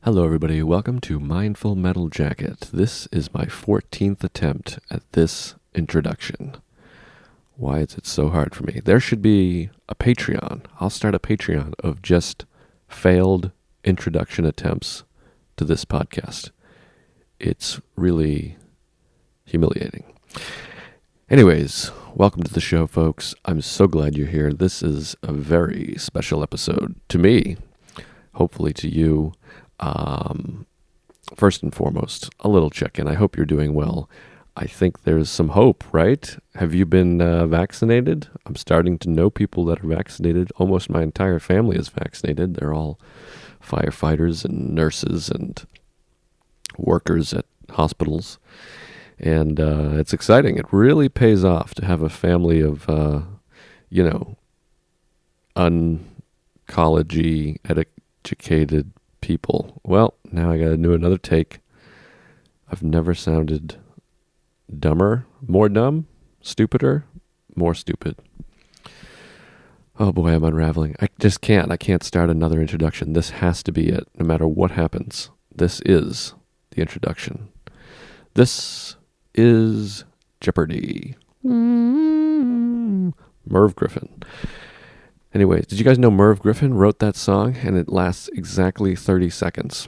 Hello, everybody. Welcome to Mindful Metal Jacket. This is my 14th attempt at this introduction. Why is it so hard for me? There should be a Patreon. I'll start a Patreon of just failed introduction attempts to this podcast. It's really humiliating. Anyways, welcome to the show, folks. I'm so glad you're here. This is a very special episode to me, hopefully to you. First and foremost, a little check-in. I hope you're doing well. I think there's some hope, right? Have you been vaccinated? I'm starting to know people that are vaccinated. Almost my entire family is vaccinated. They're all firefighters and nurses and workers at hospitals. And it's exciting. It really pays off to have a family of, uncollege educated people. Well, now I got to do another take. I've never sounded dumber, more dumb, stupider, more stupid. Oh boy, I'm unraveling. I just can't. I can't start another introduction. This has to be it. No matter what happens, this is the introduction. This is Jeopardy. Merv Griffin. Anyways, did you guys know Merv Griffin wrote that song and it lasts exactly 30 seconds?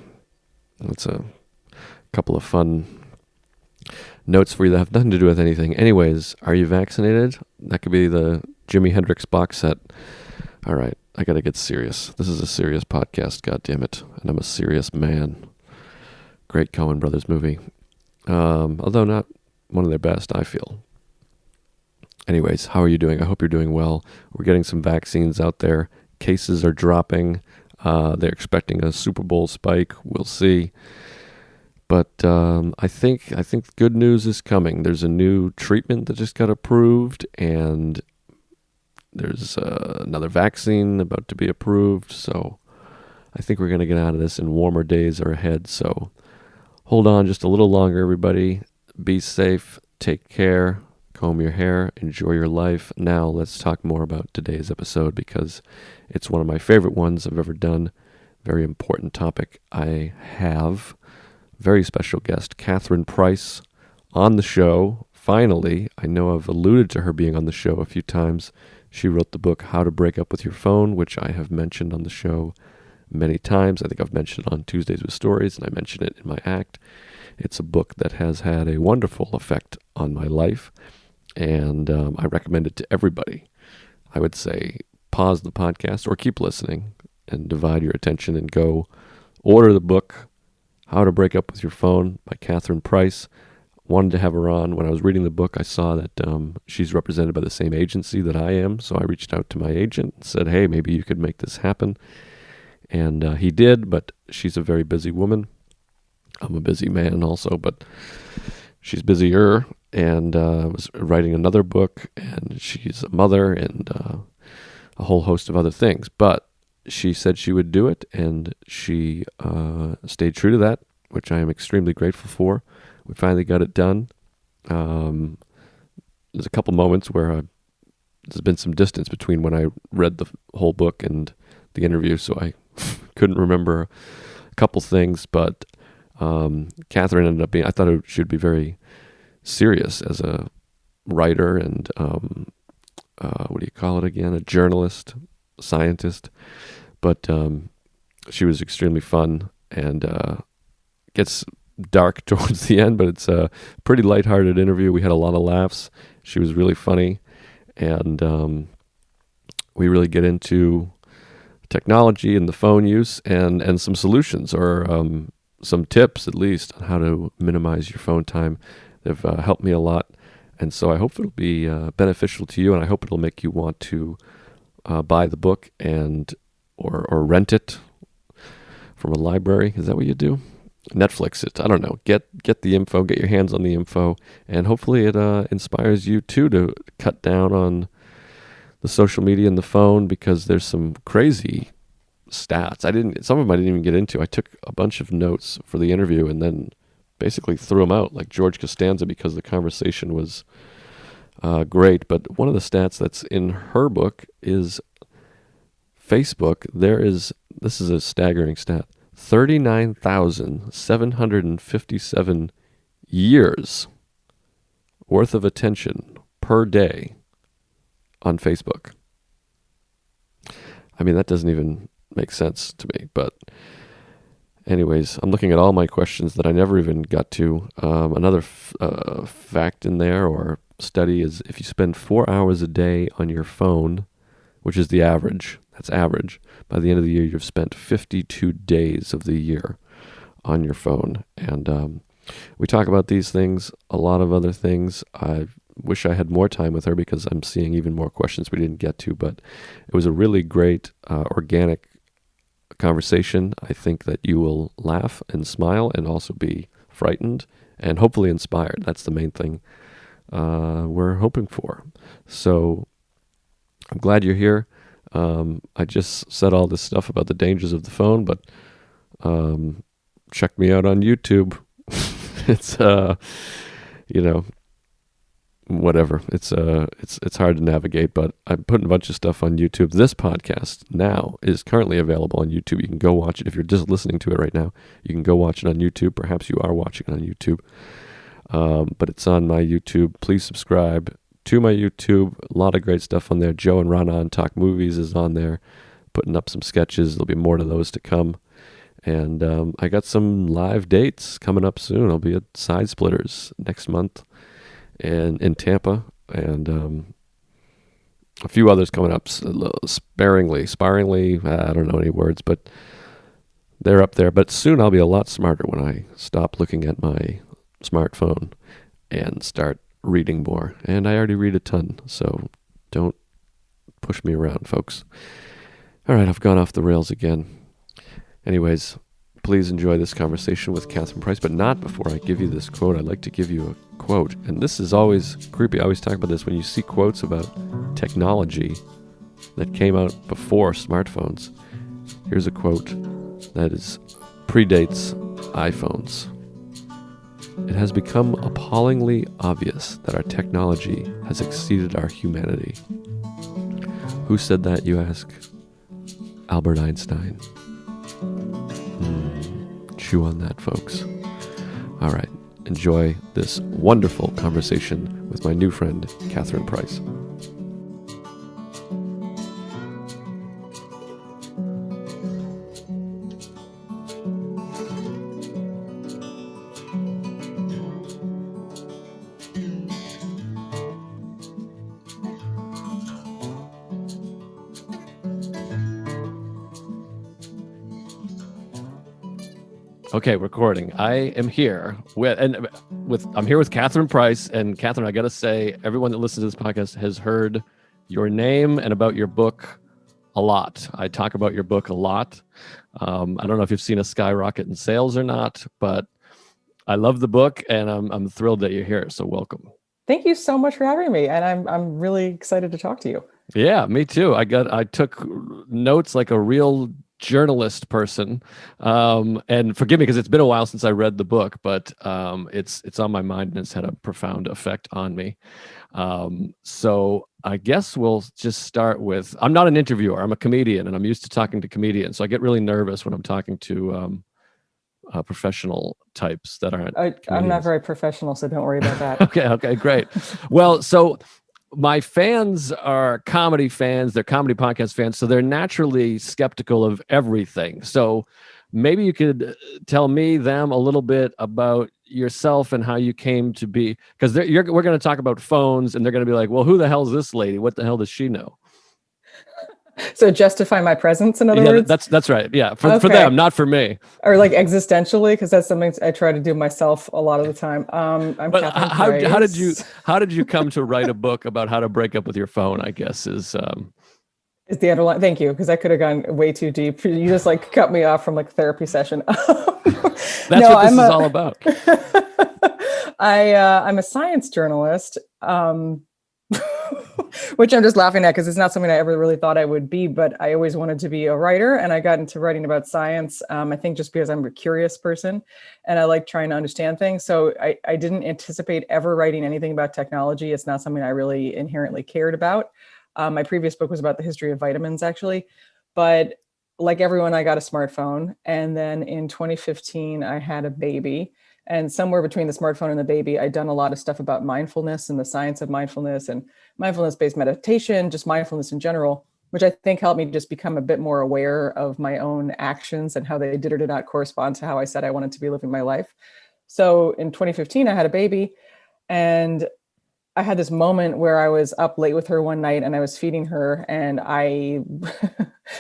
That's a couple of fun notes for you that have nothing to do with anything. Anyways, are you vaccinated? That could be the Jimi Hendrix box set. All right, I got to get serious. This is a serious podcast, goddammit, and I'm a serious man. Great Coen Brothers movie. Although not one of their best, I feel. Anyways, how are you doing? I hope you're doing well. We're getting some vaccines out there. Cases are dropping. They're expecting a Super Bowl spike. We'll see. But I think good news is coming. There's a new treatment that just got approved, and there's another vaccine about to be approved. So I think we're going to get out of this, and warmer days are ahead. So hold on just a little longer, everybody. Be safe. Take care. Comb your hair, enjoy your life. Now let's talk more about today's episode because it's one of my favorite ones I've ever done. Very important topic. I have very special guest, Catherine Price, on the show. Finally, I know I've alluded to her being on the show a few times. She wrote the book How to Break Up With Your Phone, which I have mentioned on the show many times. I think I've mentioned it on Tuesdays with Stories, and I mention it in my act. It's a book that has had a wonderful effect on my life. And I recommend it to everybody. I would say pause the podcast or keep listening and divide your attention and go order the book, How to Break Up With Your Phone by Catherine Price. Wanted to have her on. When I was reading the book, I saw that she's represented by the same agency that I am. So I reached out to my agent and said, hey, maybe you could make this happen. And he did, but she's a very busy woman. I'm a busy man also, but she's busier. And was writing another book, and she's a mother, and a whole host of other things. But she said she would do it, and she stayed true to that, which I am extremely grateful for. We finally got it done. There's a couple moments where there's been some distance between when I read the whole book and the interview, so I couldn't remember a couple things. But Catherine ended up being, I thought she would be very serious as a writer and what do you call it again? A journalist, scientist. But she was extremely fun and gets dark towards the end, but it's a pretty lighthearted interview. We had a lot of laughs. She was really funny, and we really get into technology and the phone use and some solutions or some tips at least on how to minimize your phone time. They've helped me a lot, and so I hope it'll be beneficial to you, and I hope it'll make you want to buy the book and or rent it from a library. Is that what you do? Netflix it. I don't know. Get the info. Get your hands on the info, and hopefully it inspires you too to cut down on the social media and the phone because there's some crazy stats. Some of them I didn't even get into. I took a bunch of notes for the interview and then basically threw them out like George Costanza because the conversation was great. But one of the stats that's in her book is Facebook. This is a staggering stat. 39,757 years worth of attention per day on Facebook. I mean, that doesn't even make sense to me. But anyways, I'm looking at all my questions that I never even got to. Another fact in there or study is if you spend 4 hours a day on your phone, which is the average, that's average, by the end of the year, you've spent 52 days of the year on your phone. And we talk about these things, a lot of other things. I wish I had more time with her because I'm seeing even more questions we didn't get to, but it was a really great, organic conversation. I think that you will laugh and smile and also be frightened and hopefully inspired. That's the main thing we're hoping for. So I'm glad you're here. I just said all this stuff about the dangers of the phone, but check me out on YouTube. It's whatever. It's hard to navigate, but I'm putting a bunch of stuff on YouTube. This podcast now is currently available on YouTube. You can go watch it. If you're just listening to it right now, you can go watch it on YouTube. Perhaps you are watching it on YouTube. But it's on my YouTube. Please subscribe to my YouTube. A lot of great stuff on there. Joe and Rana Talk Movies is on there, putting up some sketches. There'll be more to those to come. And I got some live dates coming up soon. I'll be at Side Splitters next month and in Tampa, and a few others coming up sparingly. I don't know any words, but they're up there. But soon I'll be a lot smarter when I stop looking at my smartphone and start reading more. And I already read a ton, so don't push me around, folks. All right, I've gone off the rails again. Anyways, please enjoy this conversation with Catherine Price, but not before I give you this quote. I'd like to give you a quote, and this is always creepy. I always talk about this when you see quotes about technology that came out before smartphones. Here's a quote that predates iPhones. It has become appallingly obvious that our technology has exceeded our humanity. Who said that, you ask? Albert Einstein. Chew on that, folks. All right. Enjoy this wonderful conversation with my new friend, Catherine Price. Okay, recording. I am here I'm here with Catherine Price, and Catherine, I got to say, everyone that listens to this podcast has heard your name and about your book a lot. I talk about your book a lot. I don't know if you've seen a skyrocket in sales or not, but I love the book, and I'm thrilled that you're here. So welcome. Thank you so much for having me, and I'm really excited to talk to you. Yeah, me too. I took notes like a real journalist person, and forgive me because it's been a while since I read the book, but it's on my mind and it's had a profound effect on me. So I guess we'll just start with, I'm not an interviewer, I'm a comedian, and I'm used to talking to comedians, so I get really nervous when I'm talking to professional types that aren't I'm not very professional, so don't worry about that. Okay, great. Well, so my fans are comedy fans, they're comedy podcast fans, so they're naturally skeptical of everything. So maybe you could tell them a little bit about yourself and how you came to be, because we're going to talk about phones, and they're going to be like, well, who the hell is this lady? What the hell does she know? So justify my presence, in other words? That's right. Yeah, for them, not for me. Or like existentially, because that's something I try to do myself a lot of the time. I'm Catherine Price. How did you come to write a book about how to break up with your phone, I guess is the underline. Thank you, because I could have gone way too deep. You just like cut me off from like a therapy session. That's what this is all about. I'm a science journalist. Which I'm just laughing at because it's not something I ever really thought I would be, but I always wanted to be a writer, and I got into writing about science. I think just because I'm a curious person and I like trying to understand things. So I didn't anticipate ever writing anything about technology. It's not something I really inherently cared about. My previous book was about the history of vitamins, actually. But like everyone, I got a smartphone. And then in 2015, I had a baby. And somewhere between the smartphone and the baby, I'd done a lot of stuff about mindfulness and the science of mindfulness and mindfulness-based meditation, just mindfulness in general, which I think helped me just become a bit more aware of my own actions and how they did or did not correspond to how I said I wanted to be living my life. So in 2015, I had a baby, and I had this moment where I was up late with her one night and I was feeding her, and I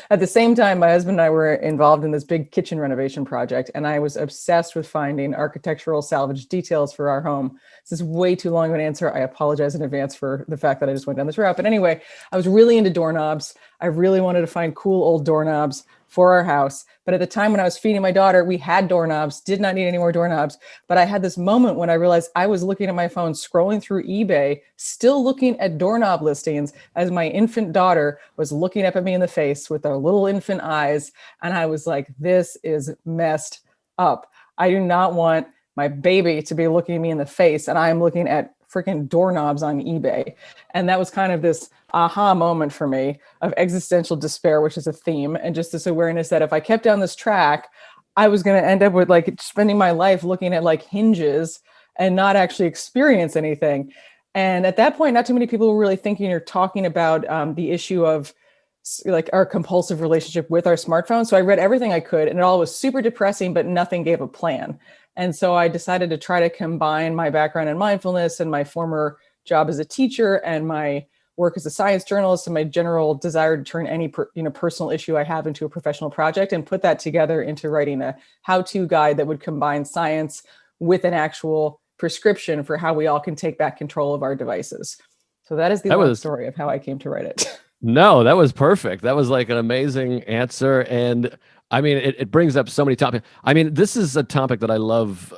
at the same time my husband and I were involved in this big kitchen renovation project, and I was obsessed with finding architectural salvage details for our home. This is way too long of an answer. I apologize in advance for the fact that I just went down this route. But anyway, I was really into doorknobs. I really wanted to find cool old doorknobs for our house. But at the time when I was feeding my daughter, we had doorknobs, did not need any more doorknobs. But I had this moment when I realized I was looking at my phone, scrolling through eBay, still looking at doorknob listings as my infant daughter was looking up at me in the face with her little infant eyes. And I was like, this is messed up. I do not want my baby to be looking at me in the face, and I'm looking at freaking doorknobs on eBay. And that was kind of this aha moment for me of existential despair, which is a theme, and just this awareness that if I kept down this track, I was going to end up with like spending my life looking at like hinges and not actually experience anything. And at that point, not too many people were really thinking or talking about the issue of like our compulsive relationship with our smartphone. So I read everything I could, and it all was super depressing, but nothing gave a plan. And so I decided to try to combine my background in mindfulness and my former job as a teacher and my work as a science journalist and my general desire to turn any personal issue I have into a professional project, and put that together into writing a how-to guide that would combine science with an actual prescription for how we all can take back control of our devices. So that is the long story of how I came to write it. No, that was perfect. That was like an amazing answer. And I mean, it brings up so many topics. I mean, this is a topic that I love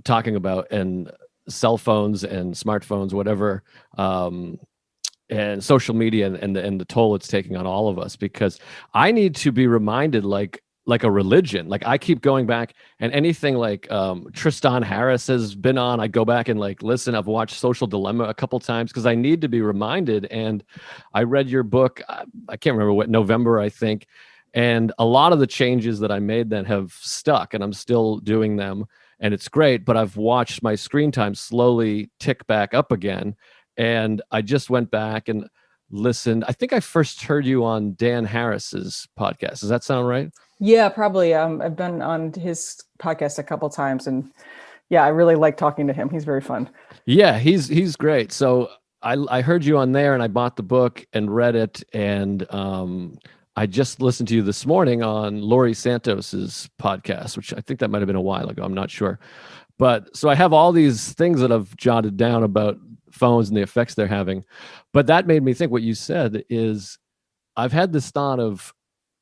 talking about, and cell phones and smartphones, whatever, and social media and the toll it's taking on all of us, because I need to be reminded like a religion. Like I keep going back, and anything like Tristan Harris has been on, I go back and like listen. I've watched Social Dilemma a couple times because I need to be reminded. And I read your book, I can't remember what, November, I think. And a lot of the changes that I made then have stuck, and I'm still doing them, and it's great. But I've watched my screen time slowly tick back up again. And I just went back and listened. I think I first heard you on Dan Harris's podcast. Does that sound right? Yeah, probably. I've been on his podcast a couple times, and yeah, I really like talking to him. He's very fun. Yeah, he's great. So I heard you on there, and I bought the book and read it, and I just listened to you this morning on Laurie Santos's podcast, which I think that might have been a while ago. I'm not sure. But so I have all these things that I've jotted down about phones and the effects they're having. But that made me think what you said is I've had this thought of,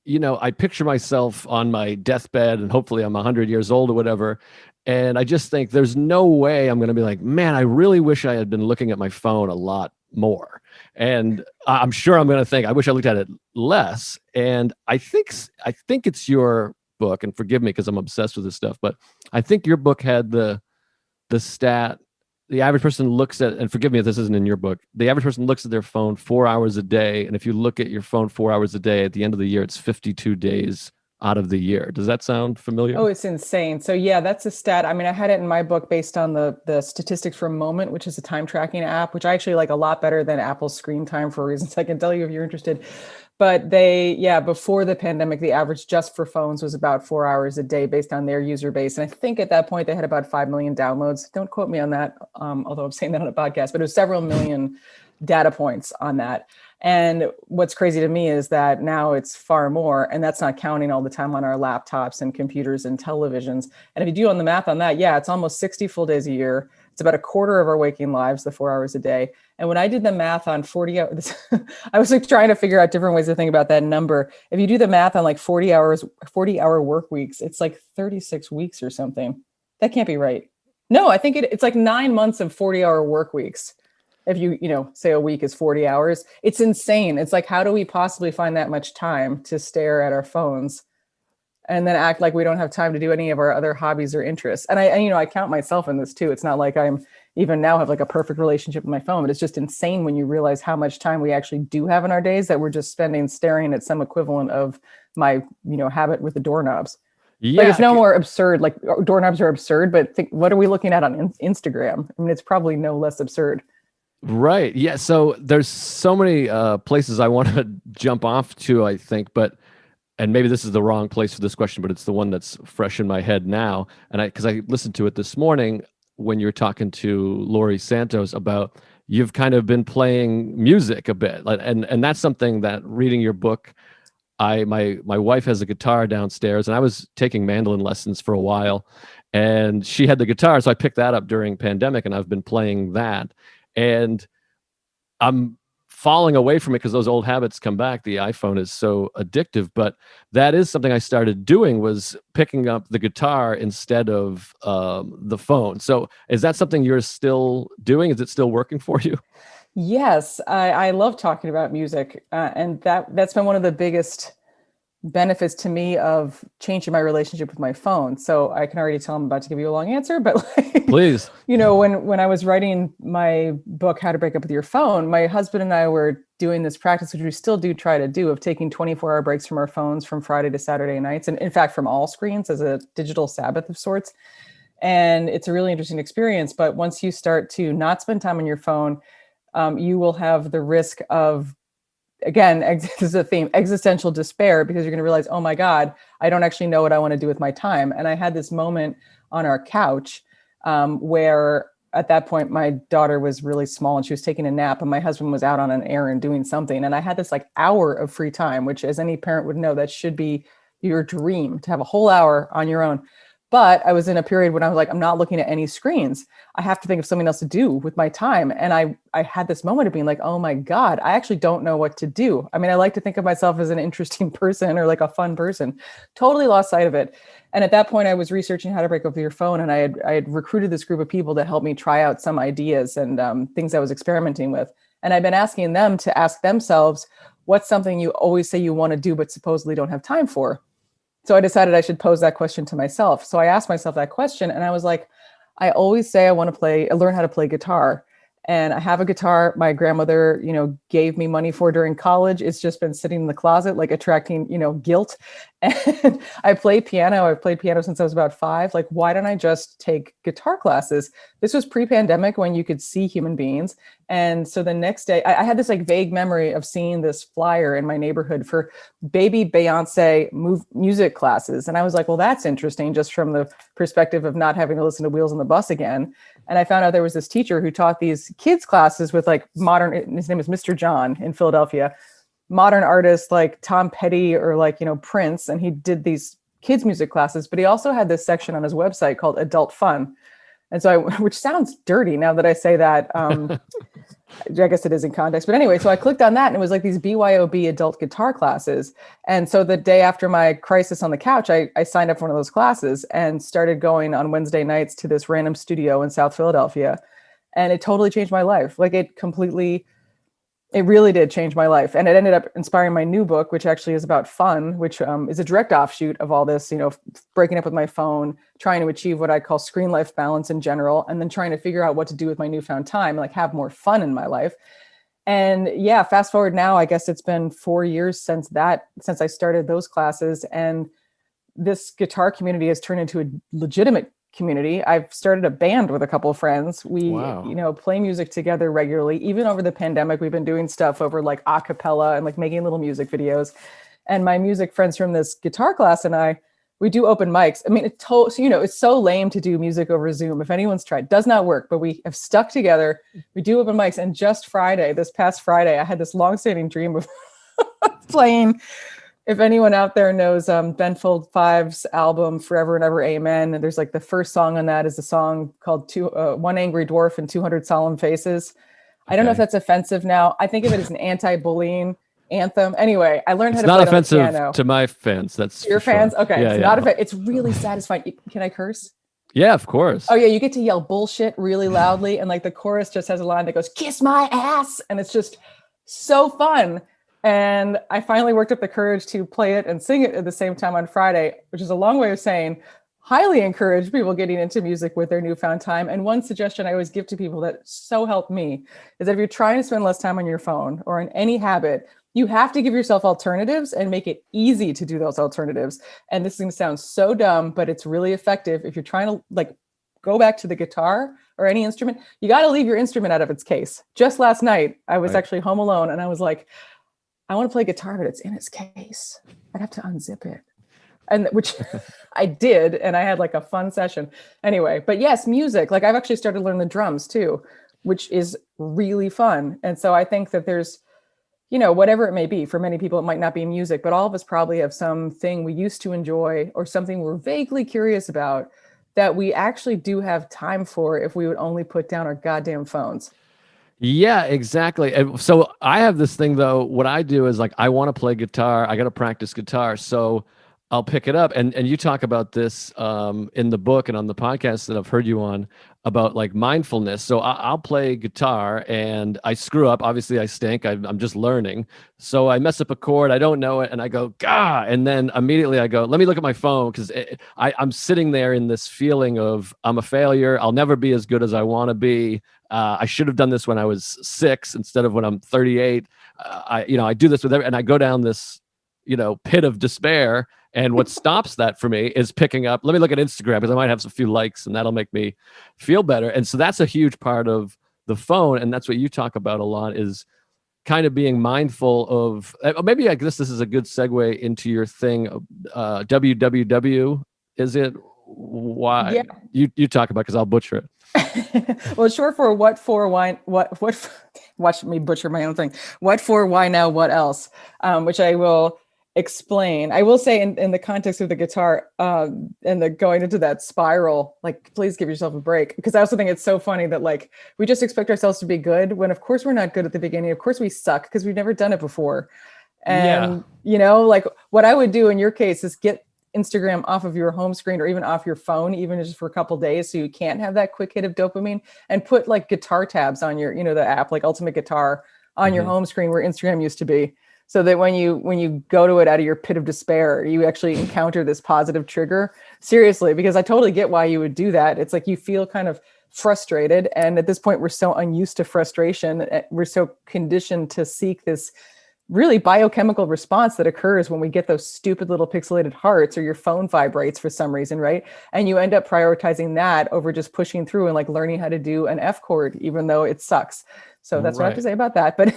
I picture myself on my deathbed, and hopefully I'm 100 years old or whatever. And I just think there's no way I'm going to be like, man, I really wish I had been looking at my phone a lot more. And I'm sure I'm going to think, I wish I looked at it less. And I think it's your book, and forgive me because I'm obsessed with this stuff, but I think your book had the stat, the average person looks at, and forgive me if this isn't in your book, the average person looks at their phone 4 hours a day. And if you look at your phone 4 hours a day, at the end of the year, it's 52 days out of the year. Does that sound familiar? Oh, it's insane. So yeah, that's a stat. I mean, I had it in my book based on the statistics from Moment, which is a time tracking app, which I actually like a lot better than Apple's screen time for reasons I can tell you if you're interested. But before the pandemic, the average just for phones was about 4 hours a day based on their user base. And I think at that point they had about 5 million downloads. Don't quote me on that, although I'm saying that on a podcast, but it was several million data points on that. And what's crazy to me is that now it's far more, and that's not counting all the time on our laptops and computers and televisions. And if you do on the math on that, yeah, it's almost 60 full days a year. It's about a quarter of our waking lives, the 4 hours a day. And when I did the math on 40 hours, I was like trying to figure out different ways to think about that number. If you do the math on like 40-hour work weeks, it's like 36 weeks or something. That can't be right. No, I think it's like 9 months of 40-hour work weeks. If you say a week is 40 hours, it's insane. It's like, how do we possibly find that much time to stare at our phones and then act like we don't have time to do any of our other hobbies or interests? And I count myself in this too. It's not like I'm even now have like a perfect relationship with my phone, but it's just insane when you realize how much time we actually do have in our days that we're just spending staring at some equivalent of my, habit with the doorknobs. Like Yeah. it's no more absurd. Like doorknobs are absurd, but what are we looking at on Instagram? I mean, it's probably no less absurd. Right. Yeah. So there's so many places I want to jump off to, I think, and maybe this is the wrong place for this question, but it's the one that's fresh in my head now. And because I listened to it this morning when you're talking to Laurie Santos about you've kind of been playing music a bit, and that's something that reading your book, my wife has a guitar downstairs, and I was taking mandolin lessons for a while, and she had the guitar, so I picked that up during pandemic, and I've been playing that, and I'm falling away from it because those old habits come back. The iPhone is so addictive, but that is something I started doing, was picking up the guitar instead of the phone. So is that something you're still doing? Is it still working for you? Yes, I love talking about music, and that's been one of the biggest benefits to me of changing my relationship with my phone. So I can already tell I'm about to give you a long answer, but like, Please. when I was writing my book, How to Break Up with Your Phone, my husband and I were doing this practice, which we still do try to do, of taking 24-hour breaks from our phones from Friday to Saturday nights, and in fact, from all screens, as a digital Sabbath of sorts. And it's a really interesting experience. But once you start to not spend time on your phone, you will have the risk of, again, this is a theme, existential despair, because you're going to realize, oh my God, I don't actually know what I want to do with my time. And I had this moment on our couch where at that point, my daughter was really small and she was taking a nap, and my husband was out on an errand doing something. And I had this like hour of free time, which, as any parent would know, that should be your dream, to have a whole hour on your own. But I was in a period when I was like, I'm not looking at any screens. I have to think of something else to do with my time. And I had this moment of being like, oh my God, I actually don't know what to do. I mean, I like to think of myself as an interesting person or like a fun person. Totally lost sight of it. And at that point, I was researching how to break up with your phone. And I had recruited this group of people to help me try out some ideas and things I was experimenting with. And I've been asking them to ask themselves, what's something you always say you want to do, but supposedly don't have time for? So I decided I should pose that question to myself. So I asked myself that question, and I was like, I always say I want to learn how to play guitar. And I have a guitar my grandmother, gave me money for during college. It's just been sitting in the closet, like attracting, guilt. And I play piano. I've played piano since I was about 5. Like, why don't I just take guitar classes? This was pre-pandemic when you could see human beings. And so the next day, I had this like vague memory of seeing this flyer in my neighborhood for baby Beyonce music classes. And I was like, well, that's interesting, just from the perspective of not having to listen to Wheels on the Bus again. And I found out there was this teacher who taught these kids classes with like modern, his name is Mr. John in Philadelphia, modern artists like Tom Petty or like, Prince. And he did these kids music classes, but he also had this section on his website called Adult Fun. And so which sounds dirty now that I say that, I guess it is in context, but anyway, so I clicked on that and it was like these BYOB adult guitar classes. And so the day after my crisis on the couch, I signed up for one of those classes and started going on Wednesday nights to this random studio in South Philadelphia. And it totally changed my life. Like it really did change my life. And it ended up inspiring my new book, which actually is about fun, which is a direct offshoot of all this, breaking up with my phone, trying to achieve what I call screen life balance in general, and then trying to figure out what to do with my newfound time, like have more fun in my life. And yeah, fast forward now, I guess it's been 4 years since I started those classes. And this guitar community has turned into a legitimate community. I've started a band with a couple of friends. We, Wow. play music together regularly. Even over the pandemic, we've been doing stuff over like a cappella and like making little music videos. And my music friends from this guitar class and we do open mics. I mean, it's so lame to do music over Zoom. If anyone's tried, does not work, but we have stuck together. We do open mics. And just this past Friday, I had this longstanding dream of playing. If anyone out there knows Ben Fold 5's album Forever and Ever Amen, and there's like the first song on that is a song called One Angry Dwarf and 200 Solemn Faces. I don't know if that's offensive now. I think of it as an anti-bullying anthem. Anyway, I learned how to play it on the piano. It's not offensive to my fans. That's your fans. Sure. Okay, it's not offensive. It's really satisfying. Can I curse? Yeah, of course. Oh yeah, you get to yell bullshit really loudly, and like the chorus just has a line that goes "kiss my ass," and it's just so fun. And I finally worked up the courage to play it and sing it at the same time on Friday, which is a long way of saying highly encourage people getting into music with their newfound time. And one suggestion I always give to people that so helped me is that if you're trying to spend less time on your phone or in any habit, You have to give yourself alternatives and make it easy to do those alternatives. And this is going to sound so dumb, but it's really effective. If you're trying to like go back to the guitar or any instrument, you got to leave your instrument out of its case. Just last night, I was actually home alone and I was like, I want to play guitar, but it's in its case. I'd have to unzip it. And which I did. And I had like a fun session anyway. But yes, music, like I've actually started to learn the drums too, which is really fun. And so I think that there's, you know, whatever it may be, for many people, it might not be music, but all of us probably have something we used to enjoy or something we're vaguely curious about that we actually do have time for if we would only put down our goddamn phones. Yeah, exactly. And so I have this thing though. What I do is like I want to play guitar. I got to practice guitar. So I'll pick it up. And you talk about this in the book and on the podcast that I've heard you on about like mindfulness. So I'll play guitar and I screw up. Obviously, I stink. I'm just learning. So I mess up a chord. I don't know it. And I go, Gah! And then immediately I go, let me look at my phone because I'm sitting there in this feeling of I'm a failure. I'll never be as good as I want to be. I should have done this when I was 6 instead of when I'm 38. I do this with and I go down this, pit of despair. And what stops that for me is picking up, let me look at Instagram because I might have a few likes and that'll make me feel better. And so that's a huge part of the phone. And that's what you talk about a lot is kind of being mindful of, maybe I guess this is a good segue into your thing. WWW, is it? Why? Yeah. You talk about, because I'll butcher it. Well, short for what for, why, what, watch me butcher my own thing. What for, why now, what else? Which I will explain. I will say in the context of the guitar and the going into that spiral, like, please give yourself a break. Because I also think it's so funny that like, we just expect ourselves to be good when of course we're not good at the beginning. Of course we suck because we've never done it before. And, like what I would do in your case is get Instagram off of your home screen or even off your phone, even just for a couple of days. So you can't have that quick hit of dopamine, and put like guitar tabs on your, the app like Ultimate Guitar on your home screen where Instagram used to be. So that when you go to it out of your pit of despair, you actually encounter this positive trigger. Seriously, because I totally get why you would do that. It's like you feel kind of frustrated. And at this point, we're so unused to frustration. We're so conditioned to seek this really biochemical response that occurs when we get those stupid little pixelated hearts or your phone vibrates for some reason, right? And you end up prioritizing that over just pushing through and like learning how to do an F chord, even though it sucks. So that's what I have to say about that. But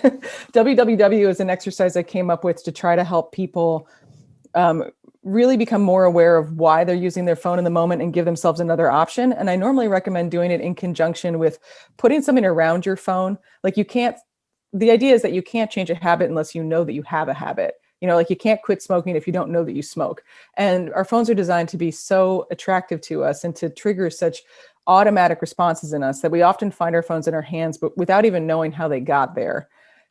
WWW is an exercise I came up with to try to help people really become more aware of why they're using their phone in the moment and give themselves another option. And I normally recommend doing it in conjunction with putting something around your phone. Like the idea is that you can't change a habit unless you know that you have a habit. Like you can't quit smoking if you don't know that you smoke. And our phones are designed to be so attractive to us and to trigger such automatic responses in us that we often find our phones in our hands, but without even knowing how they got there.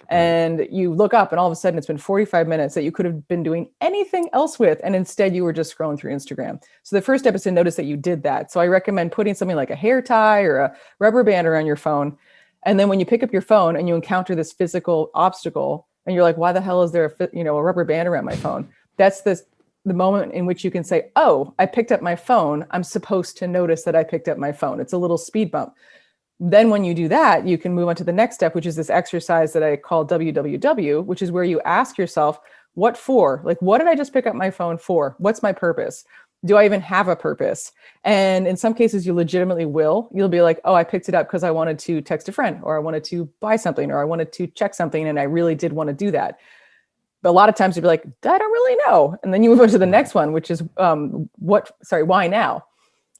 And you look up and all of a sudden it's been 45 minutes that you could have been doing anything else with. And instead you were just scrolling through Instagram. So the first step is to notice that you did that. So I recommend putting something like a hair tie or a rubber band around your phone. And then when you pick up your phone and you encounter this physical obstacle and you're like, why the hell is there a rubber band around my phone? That's the moment in which you can say, oh, I picked up my phone. I'm supposed to notice that I picked up my phone. It's a little speed bump. Then when you do that, you can move on to the next step, which is this exercise that I call WWW, which is where you ask yourself, what for? Like, what did I just pick up my phone for? What's my purpose? Do I even have a purpose? And in some cases, you legitimately will. You'll be like, oh, I picked it up because I wanted to text a friend, or I wanted to buy something, or I wanted to check something, and I really did want to do that. But a lot of times you'll be like, I don't really know. And then you move on to the next one, which is why now?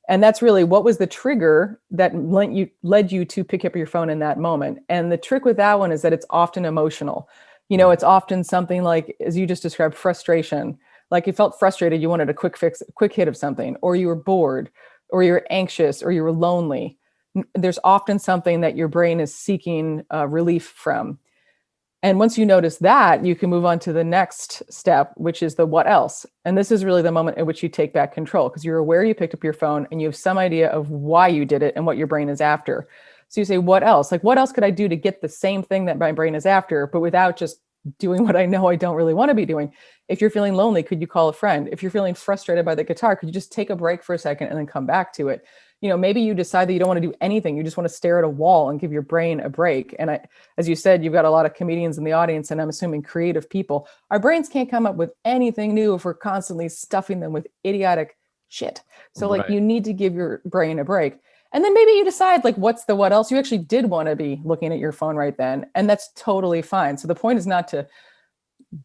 And that's really, what was the trigger that led you to pick up your phone in that moment? And the trick with that one is that it's often emotional. It's often something like, as you just described, frustration. Like you felt frustrated, you wanted a quick hit of something, or you were bored, or you were anxious, or you were lonely. There's often something that your brain is seeking relief from. And once you notice that, you can move on to the next step, which is the what else. And this is really the moment at which you take back control, because you're aware you picked up your phone and you have some idea of why you did it and what your brain is after. So you say, what else? Like, what else could I do to get the same thing that my brain is after, but without just doing what I know I don't really want to be doing. If you're feeling lonely, could you call a friend? If you're feeling frustrated by the guitar, could you just take a break for a second and then come back to it? Maybe you decide that you don't want to do anything. You just want to stare at a wall and give your brain a break. And as you said, you've got a lot of comedians in the audience, and I'm assuming creative people. Our brains can't come up with anything new if we're constantly stuffing them with idiotic shit. So like, you need to give your brain a break. And then maybe you decide like, what's the what else? You actually did want to be looking at your phone right then. And that's totally fine. So the point is not to,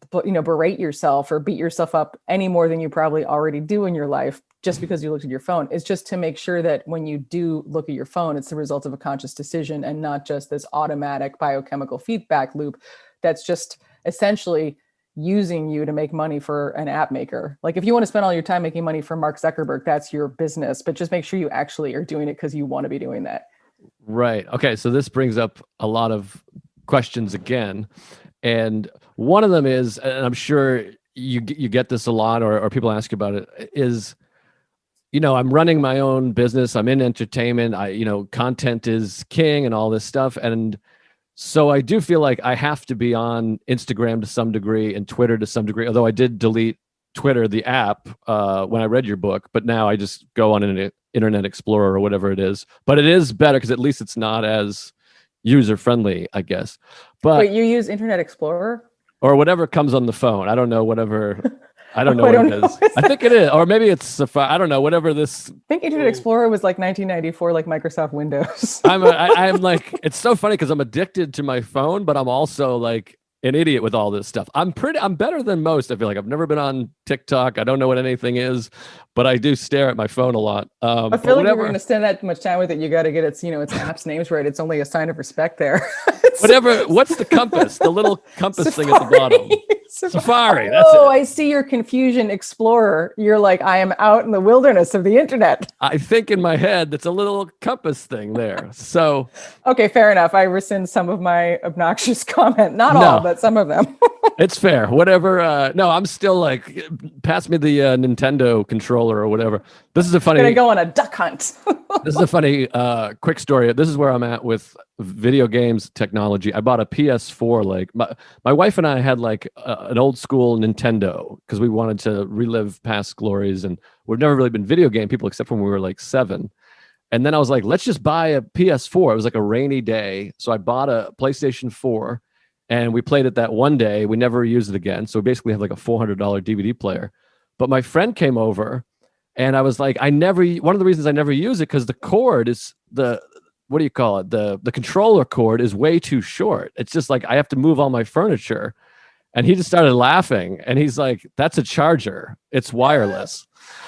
berate yourself or beat yourself up any more than you probably already do in your life just because you looked at your phone. It's just to make sure that when you do look at your phone, it's the result of a conscious decision and not just this automatic biochemical feedback loop that's just essentially using you to make money for an app maker. Like if you want to spend all your time making money for Mark Zuckerberg, that's your business, but just make sure you actually are doing it because you want to be doing that. Right. Okay. So this brings up a lot of questions again. And one of them is, and I'm sure you get this a lot, or people ask you about it, is, I'm running my own business. I'm in entertainment. Content is king and all this stuff. And so I do feel like I have to be on Instagram to some degree and Twitter to some degree, although I did delete Twitter, the app, when I read your book, but now I just go on an Internet Explorer or whatever it is. But it is better because at least it's not as user-friendly, I guess. But wait, you use Internet Explorer? Or whatever comes on the phone. I don't know, whatever. I don't know what it is. I think it is. Or maybe it's Safari. I don't know, whatever this. I think Internet Explorer was like 1994, like Microsoft Windows. I'm like, it's so funny because I'm addicted to my phone, but I'm also like an idiot with all this stuff. I'm better than most. I feel like I've never been on TikTok. I don't know what anything is, but I do stare at my phone a lot. I feel like if you're going to spend that much time with it, you got to get its app's names right. It's only a sign of respect there. Whatever. What's the compass? The little compass thing at the bottom. Safari. That's it. I see your confusion, Explorer. You're like, I am out in the wilderness of the internet. I think in my head that's a little compass thing there. So okay, fair enough. I rescind some of my obnoxious comment. Not all, but some of them. It's fair. Whatever. No, I'm still like, pass me the Nintendo controller or whatever. This is a funny. I'm gonna go on a duck hunt. This is a funny quick story. This is where I'm at with video games technology. I bought a PS4. Like my wife and I had like an old school Nintendo because we wanted to relive past glories, and we've never really been video game people except when we were like 7. And then I was like, let's just buy a PS4. It was like a rainy day, so I bought a PlayStation 4. And we played it that one day. We never used it again. So we basically have like a $400 DVD player. But my friend came over and I was like, one of the reasons I never use it because the cord is what do you call it? The controller cord is way too short. It's just like I have to move all my furniture. And he just started laughing and he's like, that's a charger. It's wireless.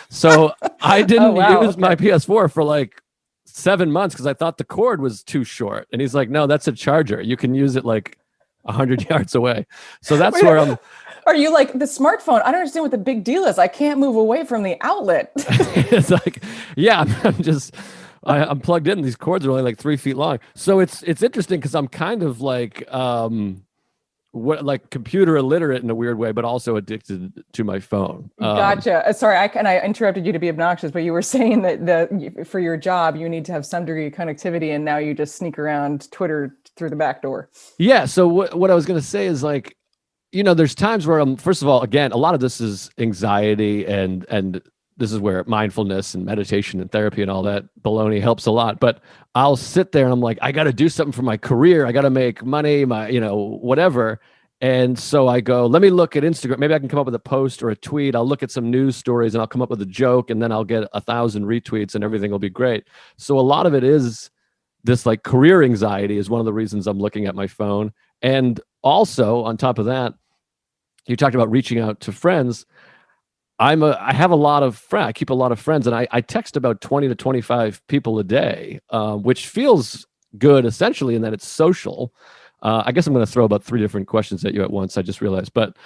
So I didn't use my PS4 for like 7 months because I thought the cord was too short. And he's like, no, that's a charger. You can use it like 100 yards away. So that's where I'm. Are you like the smartphone? I don't understand what the big deal is. I can't move away from the outlet. It's like, yeah, I'm plugged in. These cords are only like 3 feet long. So it's interesting because I'm kind of like, like computer illiterate in a weird way, but also addicted to my phone. Gotcha. Sorry, I interrupted you to be obnoxious, but you were saying that for your job, you need to have some degree of connectivity, and now you just sneak around Twitter through the back door. Yeah. So what I was going to say is like, there's times where first of all, again, a lot of this is anxiety and this is where mindfulness and meditation and therapy and all that baloney helps a lot. But I'll sit there and I'm like, I got to do something for my career. I got to make money, whatever. And so I go, let me look at Instagram. Maybe I can come up with a post or a tweet. I'll look at some news stories and I'll come up with a joke and then I'll get 1,000 retweets and everything will be great. So a lot of it is this like career anxiety is one of the reasons I'm looking at my phone. And also on top of that, you talked about reaching out to friends. I have a lot of friends. I keep a lot of friends, and I text about 20 to 25 people a day, which feels good essentially in that it's social. I guess I'm going to throw about 3 different questions at you at once. I just realized, but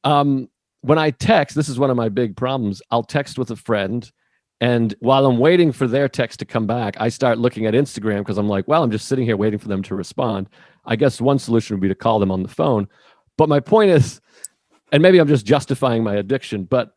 when I text, this is one of my big problems. I'll text with a friend, and while I'm waiting for their text to come back, I start looking at Instagram because I'm like, well, I'm just sitting here waiting for them to respond. I guess one solution would be to call them on the phone. But my point is, and maybe I'm just justifying my addiction, but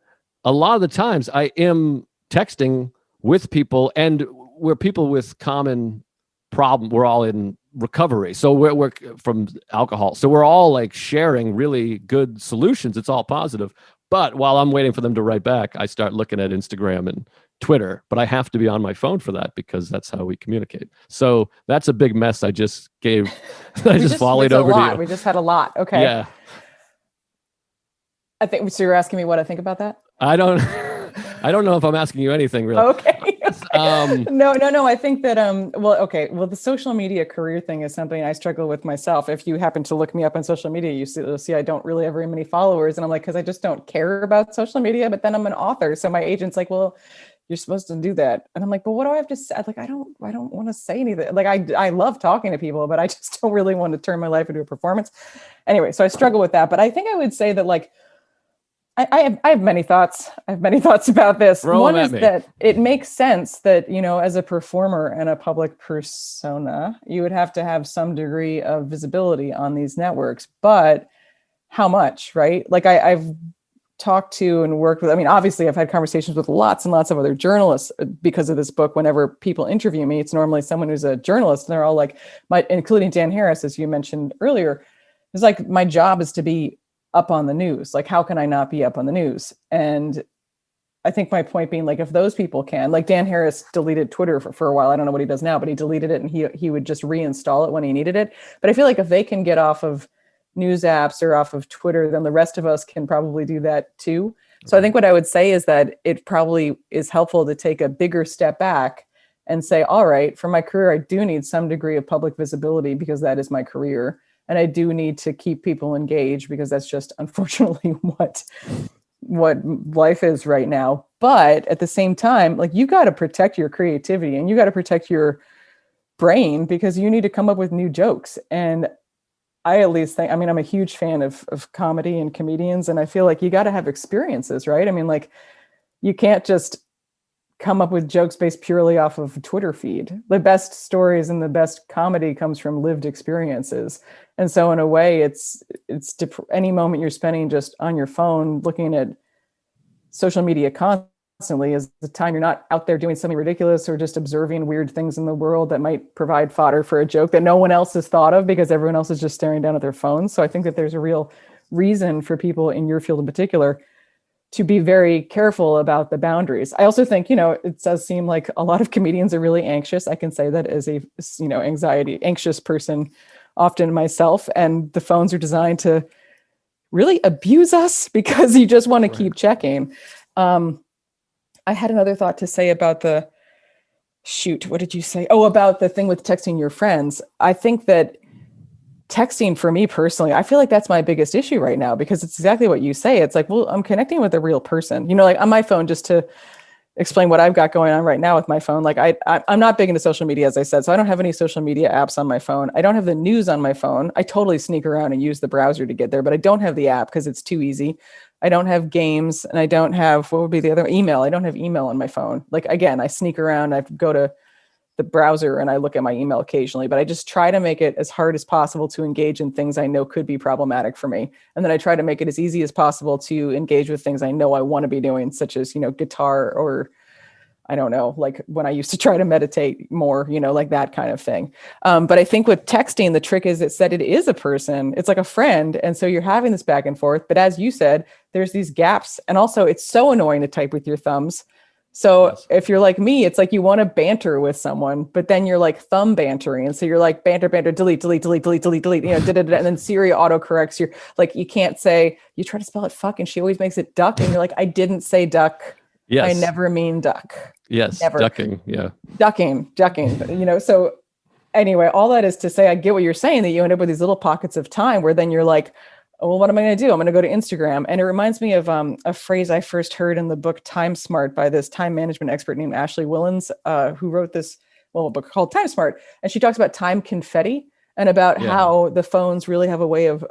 a lot of the times I am texting with people and we're people with common problem. We're all in recovery. So we're from alcohol. So we're all like sharing really good solutions. It's all positive. But while I'm waiting for them to write back, I start looking at Instagram and Twitter, but I have to be on my phone for that because that's how we communicate. So that's a big mess I just gave. I just volleyed over to you. We just had a lot. Okay. Yeah. I think so. You're asking me what I think about that? I don't know if I'm asking you anything really. Okay. No. I think that, well, the social media career thing is something I struggle with myself. If you happen to look me up on social media, you'll see I don't really have very many followers. And I'm like, because I just don't care about social media, but then I'm an author. So my agent's like, well, you're supposed to do that. And I'm like, but what do I have to say? Like, I don't want to say anything. Like, I love talking to people, but I just don't really want to turn my life into a performance. Anyway, so I struggle with that. But I think I would say that, like, I have many thoughts. I have many thoughts about this. One is that it makes sense that, as a performer and a public persona, you would have to have some degree of visibility on these networks. But how much, right? Like I've talked to and worked with, obviously I've had conversations with lots and lots of other journalists because of this book. Whenever people interview me, it's normally someone who's a journalist, and they're all like, including Dan Harris, as you mentioned earlier, it's like, my job is to be up on the news. Like, how can I not be up on the news? And I think my point being, like, if those people can, like Dan Harris deleted Twitter for a while. I don't know what he does now, but he deleted it, and he would just reinstall it when he needed it. But I feel like if they can get off of news apps or off of Twitter, then the rest of us can probably do that too. So I think what I would say is that it probably is helpful to take a bigger step back and say, all right, for my career, I do need some degree of public visibility because that is my career. And I do need to keep people engaged because that's just unfortunately what life is right now. But at the same time, like, you got to protect your creativity and you got to protect your brain because you need to come up with new jokes. And I at least think, I'm a huge fan of comedy and comedians, and I feel like you got to have experiences, right? Like, you can't just come up with jokes based purely off of a Twitter feed. The best stories and the best comedy comes from lived experiences. And so in a way, it's any moment you're spending just on your phone looking at social media constantly is the time you're not out there doing something ridiculous or just observing weird things in the world that might provide fodder for a joke that no one else has thought of because everyone else is just staring down at their phones. So I think that there's a real reason for people in your field in particular to be very careful about the boundaries. I also think, it does seem like a lot of comedians are really anxious. I can say that as a, anxious person often myself, and the phones are designed to really abuse us because you just want to keep checking. I had another thought to say about what did you say? Oh, about the thing with texting your friends. I think that texting, for me personally, I feel like that's my biggest issue right now because it's exactly what you say. It's like, well, I'm connecting with a real person, like on my phone, just to explain what I've got going on right now with my phone. Like I'm not big into social media, as I said, so I don't have any social media apps on my phone. I don't have the news on my phone. I totally sneak around and use the browser to get there, but I don't have the app because it's too easy. I don't have games, and I don't have, what would be the other, email. I don't have email on my phone. Like, again, I sneak around, I go to the browser and I look at my email occasionally, but I just try to make it as hard as possible to engage in things I know could be problematic for me. And then I try to make it as easy as possible to engage with things I know I want to be doing, such as, guitar, or I don't know, like when I used to try to meditate more, like that kind of thing. But I think with texting, the trick is that it is a person, it's like a friend. And so you're having this back and forth, but as you said, there's these gaps. And also it's so annoying to type with your thumbs. So yes. If you're like me, it's like you want to banter with someone, but then you're like thumb bantering. And so you're like banter, delete, and then Siri autocorrects. You're like, you can't say, you try to spell it fuck, and she always makes it duck. And you're like, I didn't say duck. Yes. I never mean duck. Yes. Never. Ducking. Yeah. Ducking. So anyway, all that is to say, I get what you're saying, that you end up with these little pockets of time where then you're like, oh, well, what am I going to do? I'm going to go to Instagram. And it reminds me of a phrase I first heard in the book Time Smart by this time management expert named Ashley Willens, who wrote this book called Time Smart. And she talks about time confetti. and about Yeah. how the phones really have a way of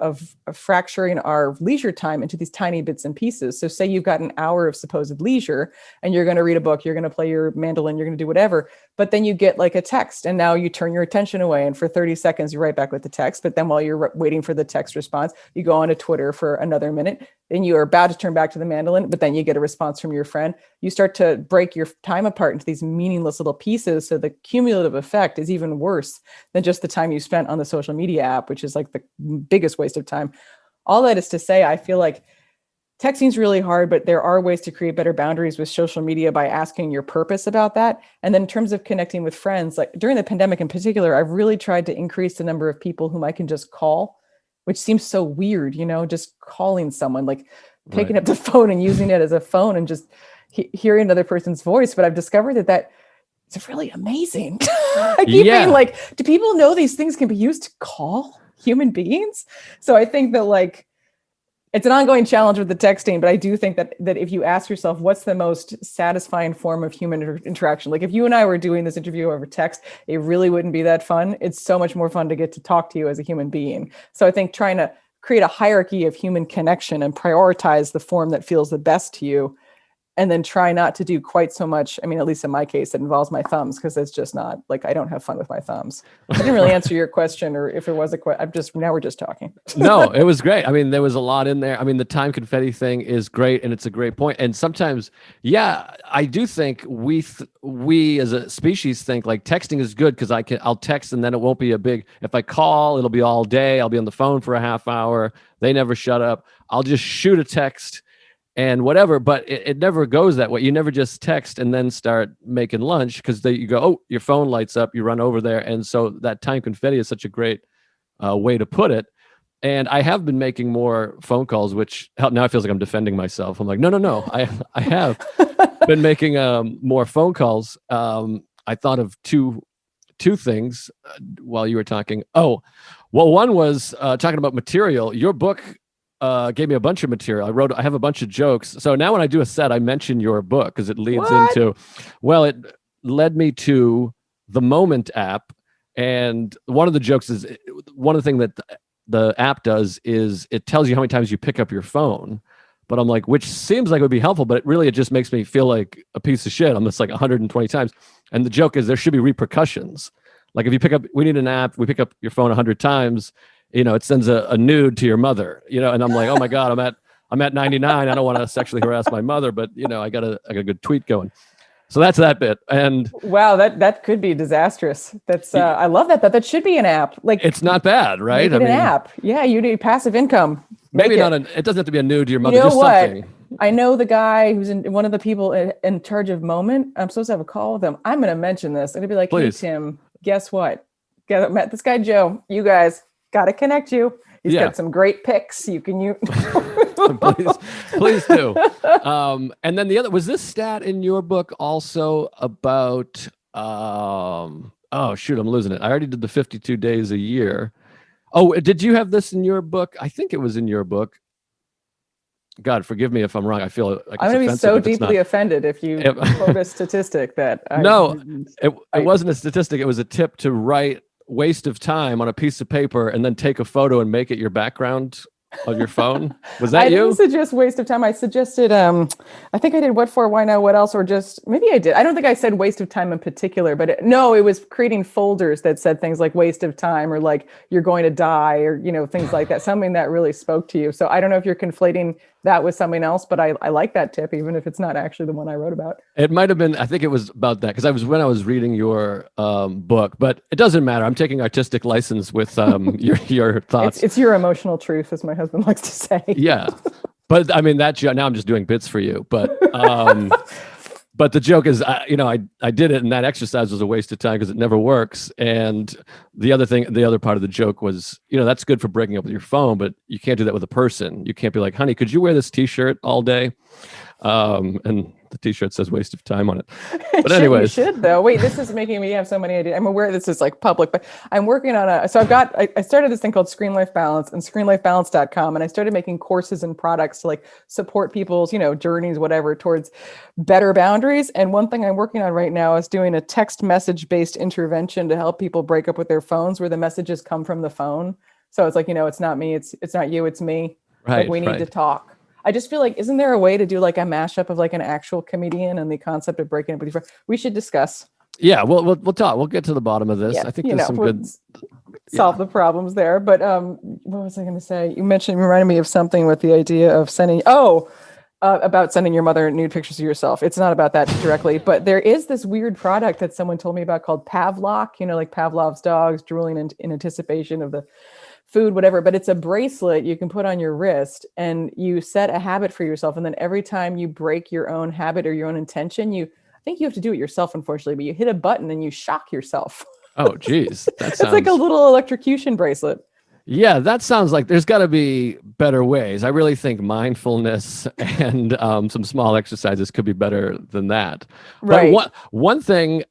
fracturing our leisure time into these tiny bits and pieces. So say you've got an hour of supposed leisure and you're going to read a book, you're going to play your mandolin, you're going to do whatever, but then you get like a text and now you turn your attention away, and for 30 seconds you write back with the text, but then while you're waiting for the text response, you go on to Twitter for another minute. Then you are about to turn back to the mandolin, but then you get a response from your friend. You start to break your time apart into these meaningless little pieces. So the cumulative effect is even worse than just the time you spent on the social media app, which is like the biggest waste of time. All that is to say, I feel like texting is really hard, but there are ways to create better boundaries with social media by asking your purpose about that. And then in terms of connecting with friends, like during the pandemic in particular, I've really tried to increase the number of people whom I can just call, which seems so weird, just calling someone, like picking up the phone and using it as a phone and just hearing another person's voice. But I've discovered that it's really amazing. I keep being like, do people know these things can be used to call human beings? So I think that like, it's an ongoing challenge with the texting, but I do think that if you ask yourself, what's the most satisfying form of human interaction? Like if you and I were doing this interview over text, it really wouldn't be that fun. It's so much more fun to get to talk to you as a human being. So I think trying to create a hierarchy of human connection and prioritize the form that feels the best to you, and then try not to do quite so much. I mean, at least in my case, it involves my thumbs, because it's just not like, I don't have fun with my thumbs. I didn't really answer your question, or if it was a question, now we're just talking. No, it was great. I mean, there was a lot in there. I mean, the time confetti thing is great, and it's a great point. And sometimes, yeah, I do think we as a species think like texting is good because I'll text and then it won't be a big, if I call, it'll be all day. I'll be on the phone for a half hour. They never shut up. I'll just shoot a text and whatever, but it never goes that way. You never just text and then start making lunch, because you go, oh, your phone lights up, you run over there. And so that time confetti is such a great way to put it. And I have been making more phone calls, which now it feels like I'm defending myself. I'm like, no. I have been making more phone calls. I thought of two things while you were talking. Oh, well, one was talking about material. Your book gave me a bunch of material. I have a bunch of jokes. So now when I do a set, I mention your book because it leads into, well, it led me to the Moment app. And one of the jokes is, one of the things that the app does is it tells you how many times you pick up your phone. But I'm like, which seems like it would be helpful, but it just makes me feel like a piece of shit. I'm just like 120 times. And the joke is there should be repercussions. Like if we need an app, we pick up your phone 100 times, it sends a nude to your mother, and I'm like, oh my God, I'm at 99. I don't want to sexually harass my mother, but I got a good tweet going. So that's that bit. And wow, that could be disastrous. That's I love that. That should be an app. Like it's not bad, right? Make it an app. Yeah, you need passive income. Maybe not it doesn't have to be a nude to your mother. You know just what? Something. I know the guy who's one of the people in charge of Moment. I'm supposed to have a call with him. I'm going to mention this. I'm going to be like, Please. Hey, Tim, guess what? Met this guy, Joe. You guys got to connect you. He's got some great pics you can use. please do. And then the other, was this stat in your book also about, oh shoot, I'm losing it. I already did the 52 days a year. Oh, did you have this in your book? I think it was in your book. God, forgive me if I'm wrong. I feel like I'm going to be so deeply offended if you quote a statistic that. No, it wasn't a statistic. It was a tip to write waste of time on a piece of paper and then take a photo and make it your background of your phone. Was that you? I didn't suggest waste of time. I suggested, I think I did what for, why now, what else, or just, maybe I did. I don't think I said waste of time in particular, but it was creating folders that said things like waste of time or like you're going to die or, things like that, something that really spoke to you. So I don't know if you're conflating that with something else, but I like that tip, even if it's not actually the one I wrote about. It might have been, I think it was about that, because when I was reading your book, but it doesn't matter. I'm taking artistic license with your thoughts. It's your emotional truth, as my husband likes to say. Yeah. But I mean, now I'm just doing bits for you, but but the joke is, I did it, and that exercise was a waste of time because it never works. And the other part of the joke was, that's good for breaking up with your phone, but you can't do that with a person. You can't be like, honey, could you wear this T-shirt all day? And The t-shirt says waste of time on it. But Shit, you anyways, should though. Wait, this is making me have so many ideas. I'm aware this is like public, but I'm working on I started this thing called Screen Life Balance and screenlifebalance.com. And I started making courses and products to like support people's, journeys, whatever, towards better boundaries. And one thing I'm working on right now is doing a text message based intervention to help people break up with their phones where the messages come from the phone. So it's like, it's not me, it's not you, it's me. right, Like we need to talk. I just feel like, isn't there a way to do like a mashup of like an actual comedian and the concept of breaking up with your friend? We should discuss. Yeah, we'll talk. We'll get to the bottom of this. Yeah, I think there's some good solve the problems there. But what was I going to say? You reminded me of something with the idea of sending. About sending your mother nude pictures of yourself. It's not about that directly, but there is this weird product that someone told me about called Pavlok. Like Pavlov's dogs drooling in anticipation of the food, whatever, but it's a bracelet you can put on your wrist and you set a habit for yourself. And then every time you break your own habit or your own intention, I think you have to do it yourself, unfortunately, but you hit a button and you shock yourself. Oh, geez. It's like a little electrocution bracelet. Yeah, that sounds like there's got to be better ways. I really think mindfulness and some small exercises could be better than that. Right. But one thing,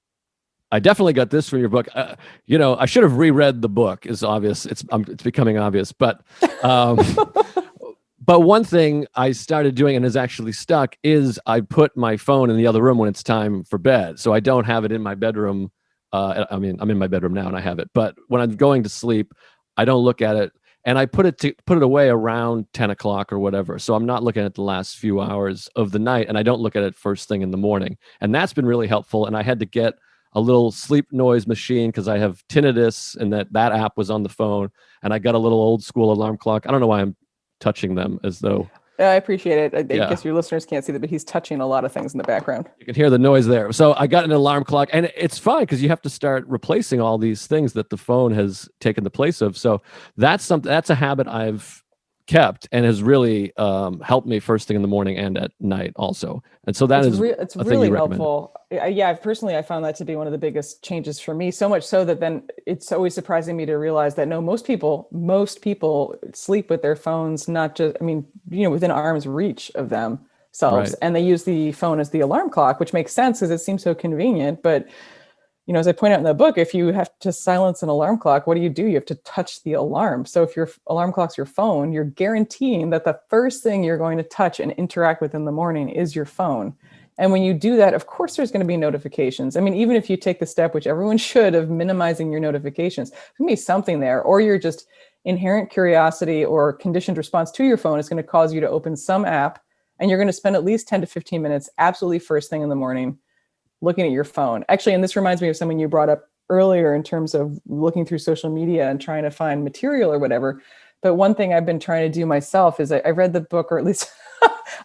I definitely got this from your book. I should have reread the book. Is obvious. It's becoming obvious. But but one thing I started doing and has actually stuck is I put my phone in the other room when it's time for bed, so I don't have it in my bedroom. I'm in my bedroom now and I have it, but when I'm going to sleep, I don't look at it, and I put it away around 10 o'clock or whatever. So I'm not looking at the last few hours of the night, and I don't look at it first thing in the morning, and that's been really helpful. And I had to get a little sleep noise machine because I have tinnitus, and that app was on the phone, and I got a little old school alarm clock. I don't know why I'm touching them as though. I appreciate it. I guess your listeners can't see that, but he's touching a lot of things in the background. You can hear the noise there. So I got an alarm clock, and it's fine because you have to start replacing all these things that the phone has taken the place of. So that's a habit I've kept and has really helped me first thing in the morning and at night also. And so it's really helpful. Yeah, personally, I found that to be one of the biggest changes for me. So much so that then it's always surprising me to realize that most people sleep with their phones, not just, within arm's reach of themselves. Right. And they use the phone as the alarm clock, which makes sense because it seems so convenient. But as I point out in the book, if you have to silence an alarm clock, what do? You have to touch the alarm. So if your alarm clock's your phone, you're guaranteeing that the first thing you're going to touch and interact with in the morning is your phone. And when you do that, of course, there's going to be notifications. Even if you take the step, which everyone should, of minimizing your notifications, there's going to be something there, or your just inherent curiosity or conditioned response to your phone is going to cause you to open some app, and you're going to spend at least 10 to 15 minutes absolutely first thing in the morning looking at your phone. Actually, and this reminds me of something you brought up earlier in terms of looking through social media and trying to find material or whatever. But one thing I've been trying to do myself is I read the book, or at least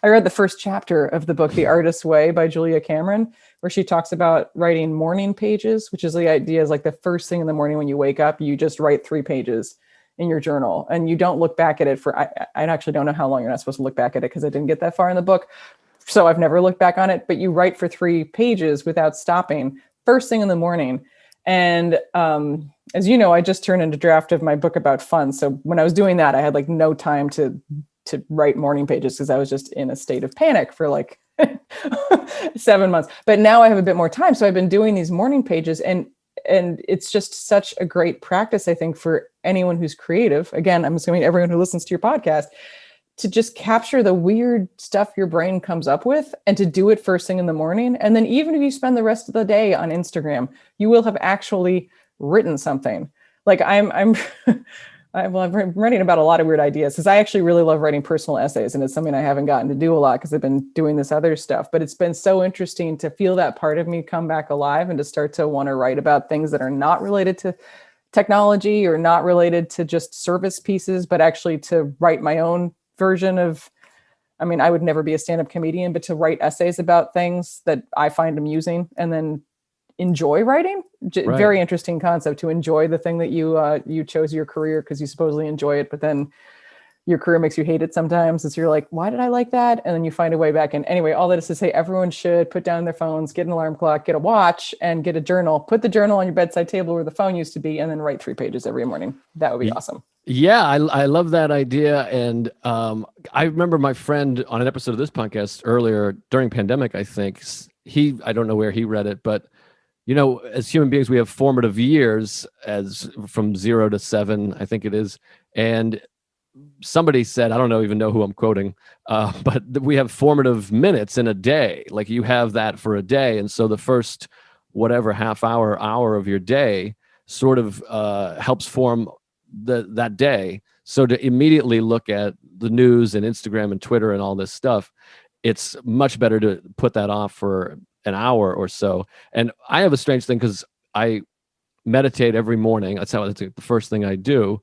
I read the first chapter of the book, The Artist's Way by Julia Cameron, where she talks about writing morning pages, which is the idea is like the first thing in the morning when you wake up, you just write 3 pages in your journal and you don't look back at it for, I actually don't know how long you're not supposed to look back at it because I didn't get that far in the book. So I've never looked back on it, but you write for 3 pages without stopping first thing in the morning. And as you know, I just turned in a draft of my book about fun. So when I was doing that, I had like no time to write morning pages because I was just in a state of panic for like 7 months. But now I have a bit more time. So I've been doing these morning pages, and it's just such a great practice, I think, for anyone who's creative. Again, I'm assuming everyone who listens to your podcast, to just capture the weird stuff your brain comes up with and to do it first thing in the morning. And then even if you spend the rest of the day on Instagram, you will have actually written something. Like I'm writing about a lot of weird ideas because I actually really love writing personal essays. And it's something I haven't gotten to do a lot because I've been doing this other stuff. But it's been so interesting to feel that part of me come back alive and to start to want to write about things that are not related to technology or not related to just service pieces, but actually to write my own version of, I would never be a stand-up comedian, but to write essays about things that I find amusing and then enjoy writing. Right. Very interesting concept, to enjoy the thing that you chose your career because you supposedly enjoy it, but then your career makes you hate it sometimes. So you're like, why did I like that? And then you find a way back in. Anyway, all that is to say, everyone should put down their phones, get an alarm clock, get a watch, and get a journal. Put the journal on your bedside table where the phone used to be, and then write 3 pages every morning. That would be awesome. Yeah, I love that idea. And I remember my friend on an episode of this podcast earlier during pandemic, I think I don't know where he read it, but as human beings, we have formative years as from 0 to 7, I think it is. And somebody said, I don't know, even know who I'm quoting, but we have formative minutes in a day. Like you have that for a day. And so the first, whatever, half hour of your day sort of helps form that day. So to immediately look at the news and Instagram and Twitter and all this stuff, it's much better to put that off for an hour or so. And I have a strange thing because I meditate every morning. That's the first thing I do.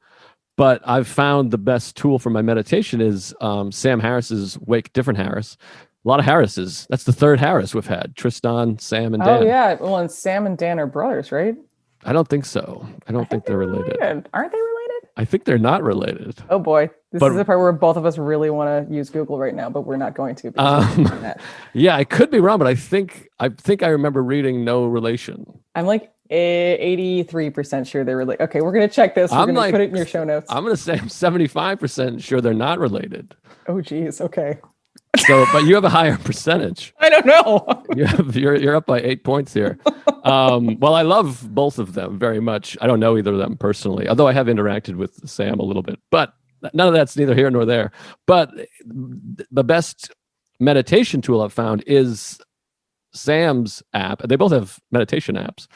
But I've found the best tool for my meditation is Sam Harris's Wake Different Harris. A lot of Harrises. That's the third Harris we've had: Tristan, Sam, and Oh Dan. yeah, well, and Sam and Dan are brothers, right? I don't think so. I I don't think think they're related. Aren't they related? I think they're not related. Oh boy, this But is the part where both of us really want to use Google right now, but we're not going to because we're doing that. yeah, I could be wrong, but I think I remember reading no relation. I'm like 83% sure they're related. Okay, we're gonna check this. We're I'm gonna like, put it in your show notes. I'm gonna say I'm 75% sure they're not related. Oh geez, okay. So, but you have a higher percentage. I don't know. You're up by 8 points here. Well, I love both of them very much. I don't know either of them personally, although I have interacted with Sam a little bit. But none of that's neither here nor there. But the best meditation tool I've found is Sam's app. They both have meditation apps.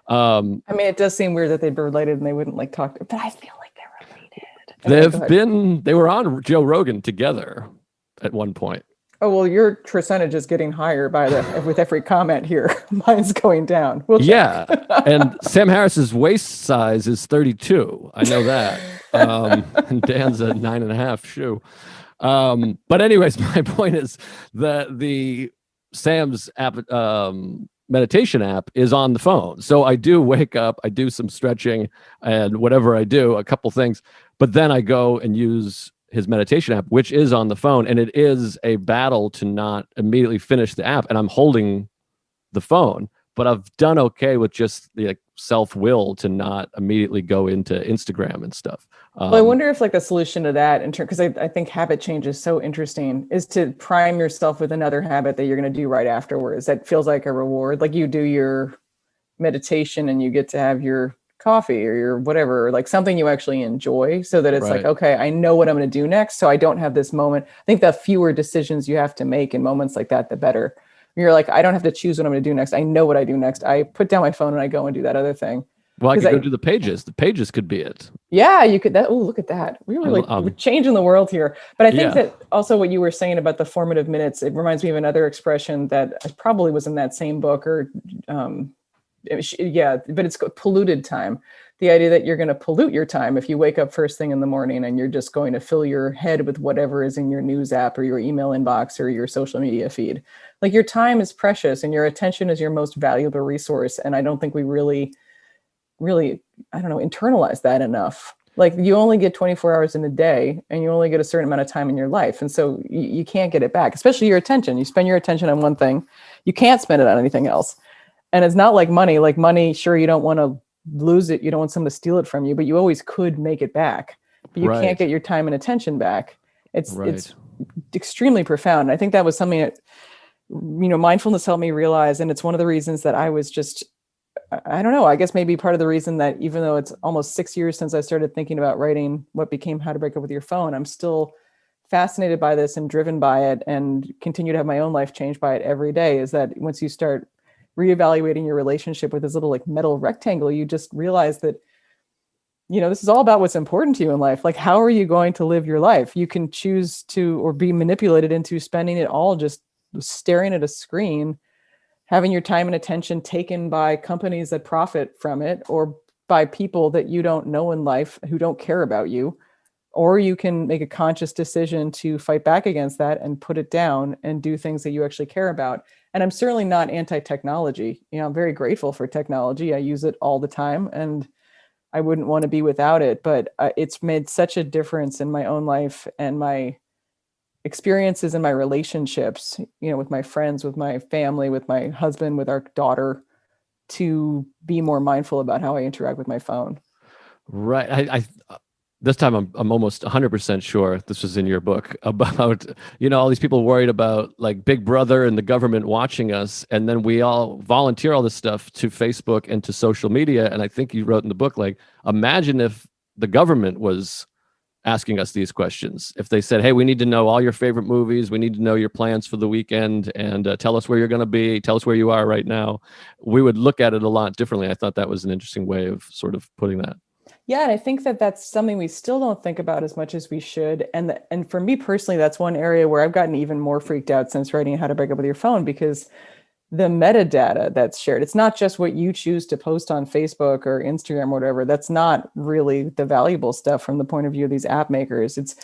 I mean, it does seem weird that they'd be related and they wouldn't like talk, but I feel like they're related. Okay, they were on Joe Rogan together at one point. oh well, your percentage is getting higher with every comment here. Mine's going down. We'll check. Yeah, and Sam Harris's waist size is 32. I know that. And Dan's a 9.5 shoe. But anyways, my point is that the Sam's app, meditation app, is on the phone. So I do wake up, I do some stretching, and whatever I do, a couple things, but then I go and use his meditation app, which is on the phone, and it is a battle to not immediately finish the app. And I'm holding the phone, but I've done okay with just the self-will to not immediately go into Instagram and stuff. Well, I wonder if like the solution to that, because I think habit change is so interesting, is to prime yourself with another habit that you're going to do right afterwards. That feels like a reward. Like you do your meditation and you get to have your coffee or your whatever, like something you actually enjoy, so that it's Right. like, okay, I know what I'm going to do next. So I don't have this moment. I think the fewer decisions you have to make in moments like that, the better. You're like, I don't have to choose what I'm going to do next. I know what I do next. I put down my phone and I go and do that other thing. Well, I could 'Cause go do the pages. The pages could be it. Yeah, you could that. Oh, look at that. We were like we're changing the world here. But I think Yeah. that also what you were saying about the formative minutes, it reminds me of another expression that probably was in that same book or yeah, but it's polluted time. The idea that you're going to pollute your time if you wake up first thing in the morning and you're just going to fill your head with whatever is in your news app or your email inbox or your social media feed. Like your time is precious and your attention is your most valuable resource. And I don't think we really, I don't know, internalize that enough. Like you only get 24 hours in a day and you only get a certain amount of time in your life. And so you can't get it back, especially your attention. You spend your attention on one thing, you can't spend it on anything else. And it's not like money, sure, you don't want to lose it. You don't want someone to steal it from you, but you always could make it back. But you can't get your time and attention back. It's extremely profound. And I think that was something that, mindfulness helped me realize. And it's one of the reasons that I was just, I don't know, I guess maybe part of the reason that even though it's almost 6 years since I started thinking about writing what became How to Break Up with Your Phone, I'm still fascinated by this and driven by it and continue to have my own life changed by it every day, is that once you start reevaluating your relationship with this little like metal rectangle, you just realize that, this is all about what's important to you in life. Like, how are you going to live your life? You can choose to, or be manipulated into spending it all just staring at a screen, having your time and attention taken by companies that profit from it, or by people that you don't know in life who don't care about you. Or you can make a conscious decision to fight back against that and put it down and do things that you actually care about. And I'm certainly not anti-technology. I'm very grateful for technology. I use it all the time and I wouldn't want to be without it, but it's made such a difference in my own life and my experiences in my relationships, with my friends, with my family, with my husband, with our daughter, to be more mindful about how I interact with my phone. Right. this time I'm almost 100% sure this was in your book about, all these people worried about like Big Brother and the government watching us, and then we all volunteer all this stuff to Facebook and to social media. And I think you wrote in the book, like, imagine if the government was asking us these questions. If they said, hey, we need to know all your favorite movies, we need to know your plans for the weekend, and tell us where you're going to be, tell us where you are right now, we would look at it a lot differently. I thought that was an interesting way of sort of putting that. Yeah, and I think that that's something we still don't think about as much as we should. And for me personally, that's one area where I've gotten even more freaked out since writing How to Break Up with Your Phone, because the metadata that's shared, it's not just what you choose to post on Facebook or Instagram or whatever. That's not really the valuable stuff from the point of view of these app makers. It's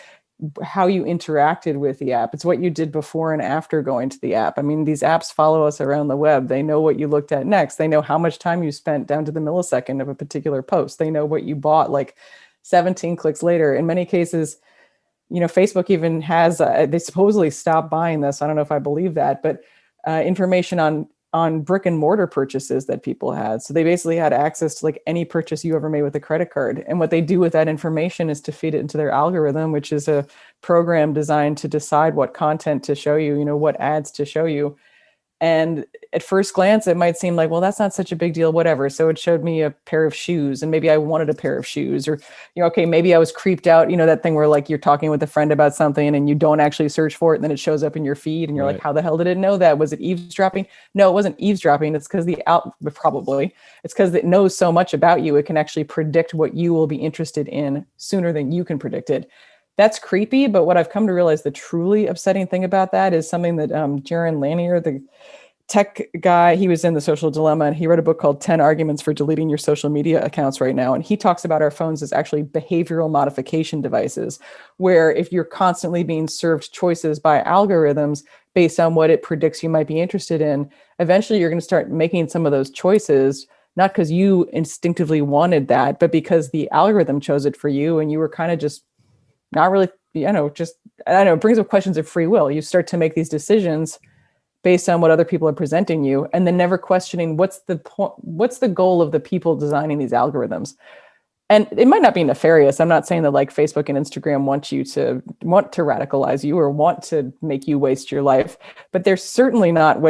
how you interacted with the app. It's what you did before and after going to the app. I mean, these apps follow us around the web. They know what you looked at next. They know how much time you spent down to the millisecond of a particular post. They know what you bought like 17 clicks later. In many cases, Facebook even has, they supposedly stopped buying this. I don't know if I believe that, but information on brick and mortar purchases that people had. So they basically had access to like any purchase you ever made with a credit card. And what they do with that information is to feed it into their algorithm, which is a program designed to decide what content to show you, what ads to show you. And at first glance, it might seem like, well, that's not such a big deal, whatever. So it showed me a pair of shoes and maybe I wanted a pair of shoes, or, okay, maybe I was creeped out, that thing where like you're talking with a friend about something and you don't actually search for it. And then it shows up in your feed and you're Right. like, how the hell did it know that? Was it eavesdropping? No, it wasn't eavesdropping. It's because probably it's because it knows so much about you. It can actually predict what you will be interested in sooner than you can predict it. That's creepy. But what I've come to realize, the truly upsetting thing about that is something that Jaron Lanier, the tech guy, he was in The Social Dilemma, and he wrote a book called 10 Arguments for Deleting Your Social Media Accounts Right Now. And he talks about our phones as actually behavioral modification devices, where if you're constantly being served choices by algorithms based on what it predicts you might be interested in, eventually you're going to start making some of those choices, not because you instinctively wanted that, but because the algorithm chose it for you. And you were kind of just not really, just, I don't know, it brings up questions of free will. You start to make these decisions based on what other people are presenting you, and then never questioning what's the point, what's the goal of the people designing these algorithms. And it might not be nefarious. I'm not saying that like Facebook and Instagram want to radicalize you or want to make you waste your life, but they're certainly not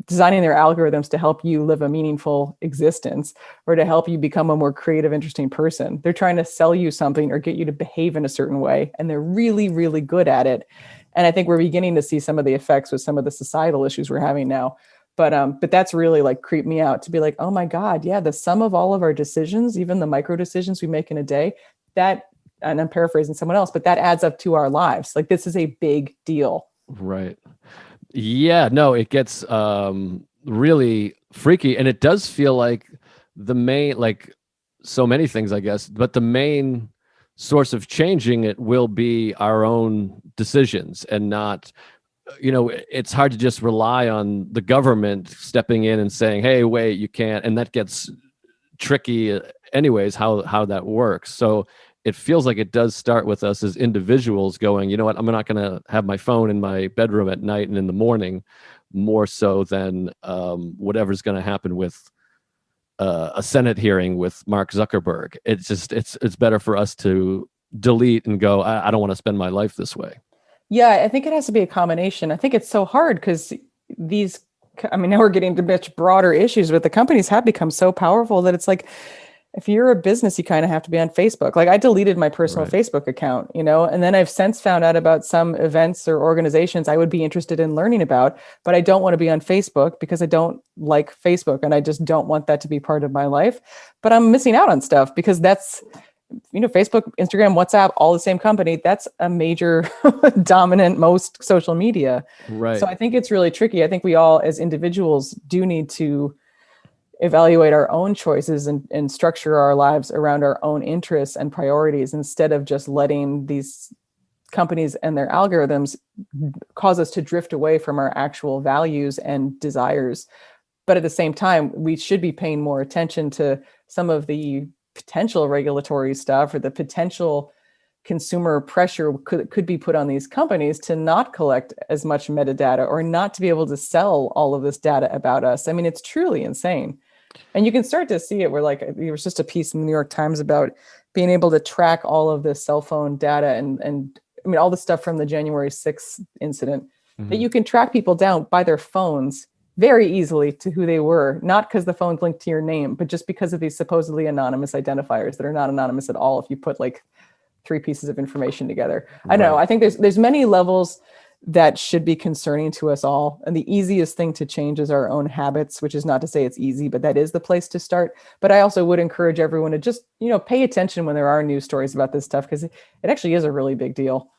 designing their algorithms to help you live a meaningful existence or to help you become a more creative, interesting person. They're trying to sell you something or get you to behave in a certain way, and they're really, really good at it. And I think we're beginning to see some of the effects with some of the societal issues we're having now. But that's really like creeped me out, to be like, oh my God, yeah, the sum of all of our decisions, even the micro decisions we make in a day, that, and I'm paraphrasing someone else, but that adds up to our lives. Like, this is a big deal. Right. Yeah, no, it gets really freaky. And it does feel like the main, like so many things, I guess, but the main source of changing it will be our own decisions, and not, it's hard to just rely on the government stepping in and saying, hey, wait, you can't. And that gets tricky anyways, how that works. So it feels like it does start with us as individuals going, you know what, I'm not going to have my phone in my bedroom at night and in the morning, more so than whatever's going to happen with a Senate hearing with Mark Zuckerberg. It's just, it's better for us to delete and go, I don't want to spend my life this way. Yeah, I think it has to be a combination. I think it's so hard because now we're getting to much broader issues, but the companies have become so powerful that it's like, if you're a business, you kind of have to be on Facebook. Like, I deleted my personal Right. Facebook account, and then I've since found out about some events or organizations I would be interested in learning about, but I don't want to be on Facebook because I don't like Facebook and I just don't want that to be part of my life. But I'm missing out on stuff because that's, Facebook, Instagram, WhatsApp, all the same company. That's a major dominant most social media. Right. So I think it's really tricky. I think we all as individuals do need to evaluate our own choices and structure our lives around our own interests and priorities, instead of just letting these companies and their algorithms cause us to drift away from our actual values and desires. But at the same time, we should be paying more attention to some of the potential regulatory stuff or the potential consumer pressure could be put on these companies to not collect as much metadata or not to be able to sell all of this data about us. I mean, it's truly insane. And you can start to see it where, like, there was just a piece in the New York Times about being able to track all of the cell phone data and I mean, all the stuff from the January 6th incident, that Mhm. you can track people down by their phones very easily to who they were, not because the phone's linked to your name, but just because of these supposedly anonymous identifiers that are not anonymous at all if you put like three pieces of information together. I don't know. Right. I think there's many levels that should be concerning to us all. And the easiest thing to change is our own habits, which is not to say it's easy, but that is the place to start. But I also would encourage everyone to just, pay attention when there are news stories about this stuff, because it actually is a really big deal.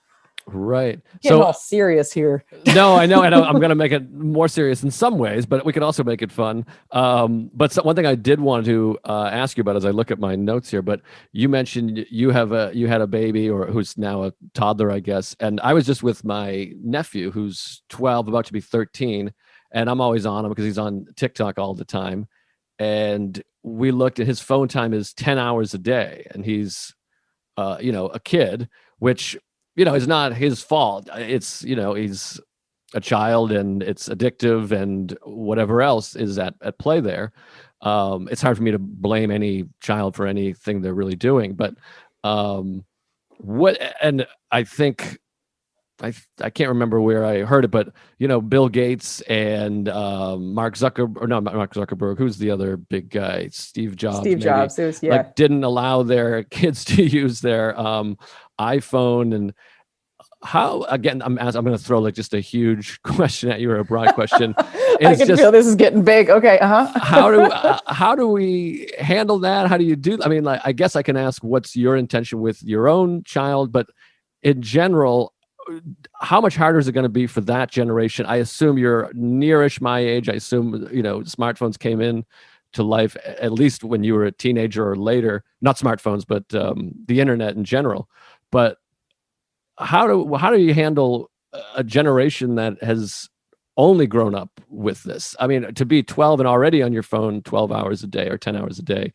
Right. Getting So all serious here. no, I know, and I'm going to make it more serious in some ways, but we could also make it fun. But one thing I did want to ask you about as I look at my notes here, but you mentioned you had a baby, or who's now a toddler, I guess, and I was just with my nephew who's 12, about to be 13, and I'm always on him because he's on TikTok all the time, and we looked at his phone time is 10 hours a day, and he's a kid, which is not his fault. It's he's a child and it's addictive and whatever else is at play there. It's hard for me to blame any child for anything they're really doing, but what and I think I can't remember where I heard it, but Bill Gates and Mark Zuckerberg, or not Mark Zuckerberg, who's the other big guy? Steve Jobs, Steve maybe, Jobs. It was, yeah. like didn't allow their kids to use their iPhone. And how, again, I'm going to throw like just a huge question at you, or a broad question. I can feel this is getting big. Okay. How do we handle that? How do you do? I mean, like, I guess I can ask what's your intention with your own child, but in general, how much harder is it going to be for that generation? I assume you're nearish my age. I assume smartphones came in to life at least when you were a teenager or later. Not smartphones, but the internet in general. But how do you handle a generation that has only grown up with this? I mean, to be 12 and already on your phone 12 hours a day or 10 hours a day.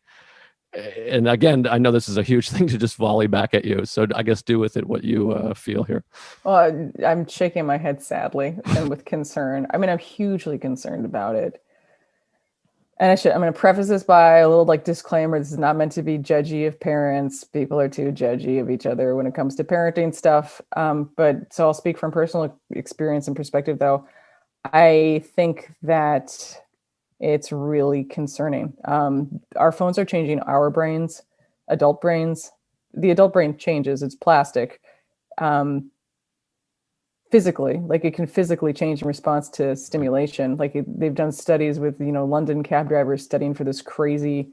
And again, I know this is a huge thing to just volley back at you. So I guess do with it what you feel here. Well, I'm shaking my head sadly and with concern. I mean, I'm hugely concerned about it. And I'm going to preface this by a little like disclaimer. This is not meant to be judgy of parents. People are too judgy of each other when it comes to parenting stuff. But so I'll speak from personal experience and perspective, though. I think that it's really concerning. Our phones are changing our brains, adult brains. The adult brain changes, it's plastic. Physically, like it can physically change in response to stimulation. They've done studies with, London cab drivers studying for this crazy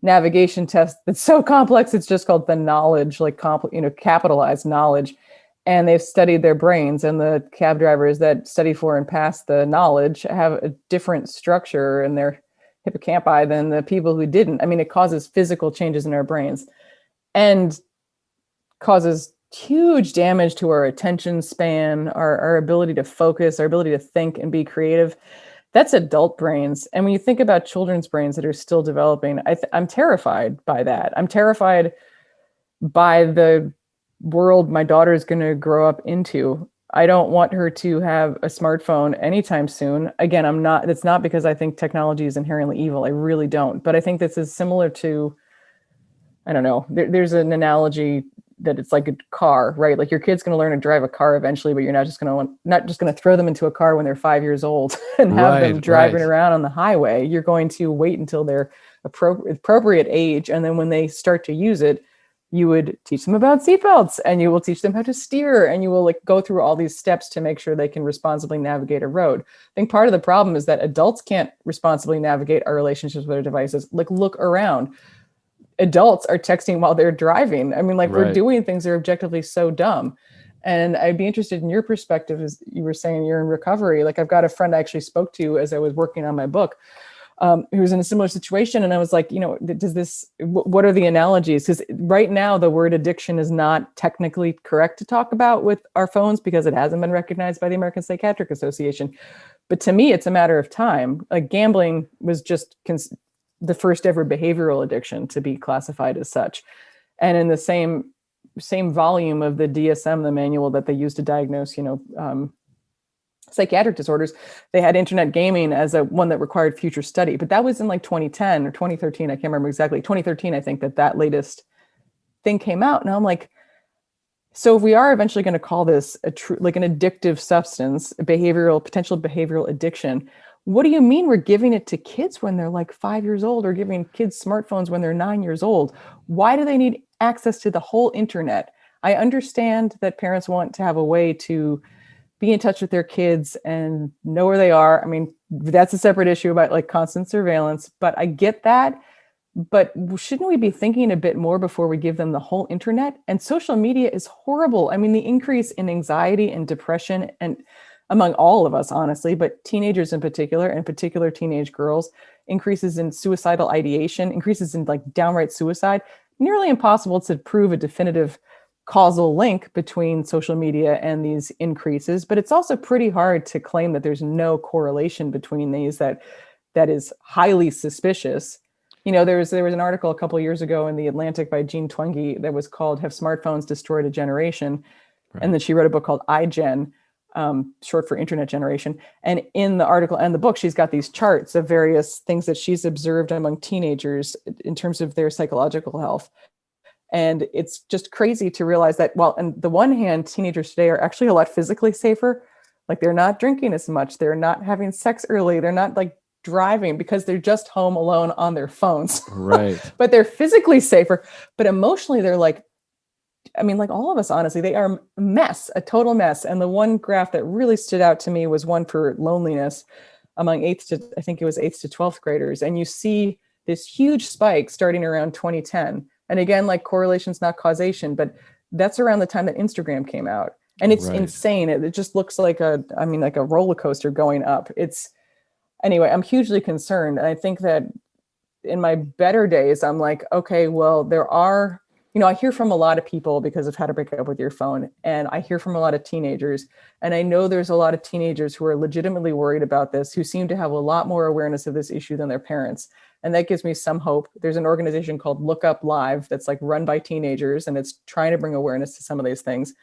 navigation test that's so complex. It's just called the knowledge, capitalized knowledge. And they've studied their brains, and the cab drivers that study for and pass the knowledge have a different structure in their hippocampi than the people who didn't. I mean, it causes physical changes in our brains and causes huge damage to our attention span, our ability to focus, our ability to think and be creative. That's adult brains. And when you think about children's brains that are still developing, I'm terrified by that. I'm terrified by the world my daughter is going to grow up into. I don't want her to have a smartphone anytime soon. Again, it's not because I think technology is inherently evil. I really don't. But I think this is similar to, I don't know, there's an analogy that it's like a car, right? Like your kid's going to learn to drive a car eventually, but you're not just going to throw them into a car when they're 5 years old and have them driving around on the highway. You're going to wait until they're appropriate age. And then when they start to use it, you would teach them about seatbelts, and you will teach them how to steer, and you will go through all these steps to make sure they can responsibly navigate a road. I think part of the problem is that adults can't responsibly navigate our relationships with our devices. Look around. Adults are texting while they're driving. I mean, we're doing things that are objectively so dumb. And I'd be interested in your perspective, as you were saying you're in recovery. I've got a friend I actually spoke to as I was working on my book, who was in a similar situation. And I was like, what are the analogies? Because right now the word addiction is not technically correct to talk about with our phones because it hasn't been recognized by the American Psychiatric Association. But to me, it's a matter of time. Gambling was just the first ever behavioral addiction to be classified as such. And in the same volume of the DSM, the manual that they use to diagnose, psychiatric disorders, they had internet gaming as a one that required future study. But that was in like 2010 or 2013. I can't remember exactly. 2013, I think that latest thing came out. And I'm like, so if we are eventually going to call this like an addictive substance, a potential behavioral addiction, what do you mean we're giving it to kids when they're like 5 years old, or giving kids smartphones when they're 9 years old? Why do they need access to the whole internet? I understand that parents want to have a way to be in touch with their kids and know where they are. I mean, that's a separate issue about like constant surveillance, but I get that. But shouldn't we be thinking a bit more before we give them the whole internet? And social media is horrible. I mean, the increase in anxiety and depression, and among all of us, honestly, but teenagers in particular teenage girls, increases in suicidal ideation, increases in like downright suicide. Nearly impossible to prove a definitive causal link between social media and these increases, but it's also pretty hard to claim that there's no correlation between these that is highly suspicious. You know, there was an article a couple of years ago in The Atlantic by Jean Twenge that was called "Have Smartphones Destroyed a Generation?" Right. And then she wrote a book called iGen, short for Internet Generation. And in the article and the book, she's got these charts of various things that she's observed among teenagers in terms of their psychological health. And it's just crazy to realize that, well, on the one hand, teenagers today are actually a lot physically safer. Like they're not drinking as much. They're not having sex early. They're not like driving because they're just home alone on their phones. Right. But they're physically safer. But emotionally, they're like, I mean, like all of us, honestly, they are a mess, a total mess. And the one graph that really stood out to me was one for loneliness among I think it was 8th to 12th graders. And you see this huge spike starting around 2010. And again, like correlation's not causation, but that's around the time that Instagram came out. And it's insane. It just looks like a roller coaster going up. Anyway, I'm hugely concerned. And I think that in my better days, I'm like, okay, well, there are, I hear from a lot of people because of how to break up with your phone. And I hear from a lot of teenagers. And I know there's a lot of teenagers who are legitimately worried about this, who seem to have a lot more awareness of this issue than their parents. And that gives me some hope. There's an organization called Look Up Live that's like run by teenagers, and it's trying to bring awareness to some of these things.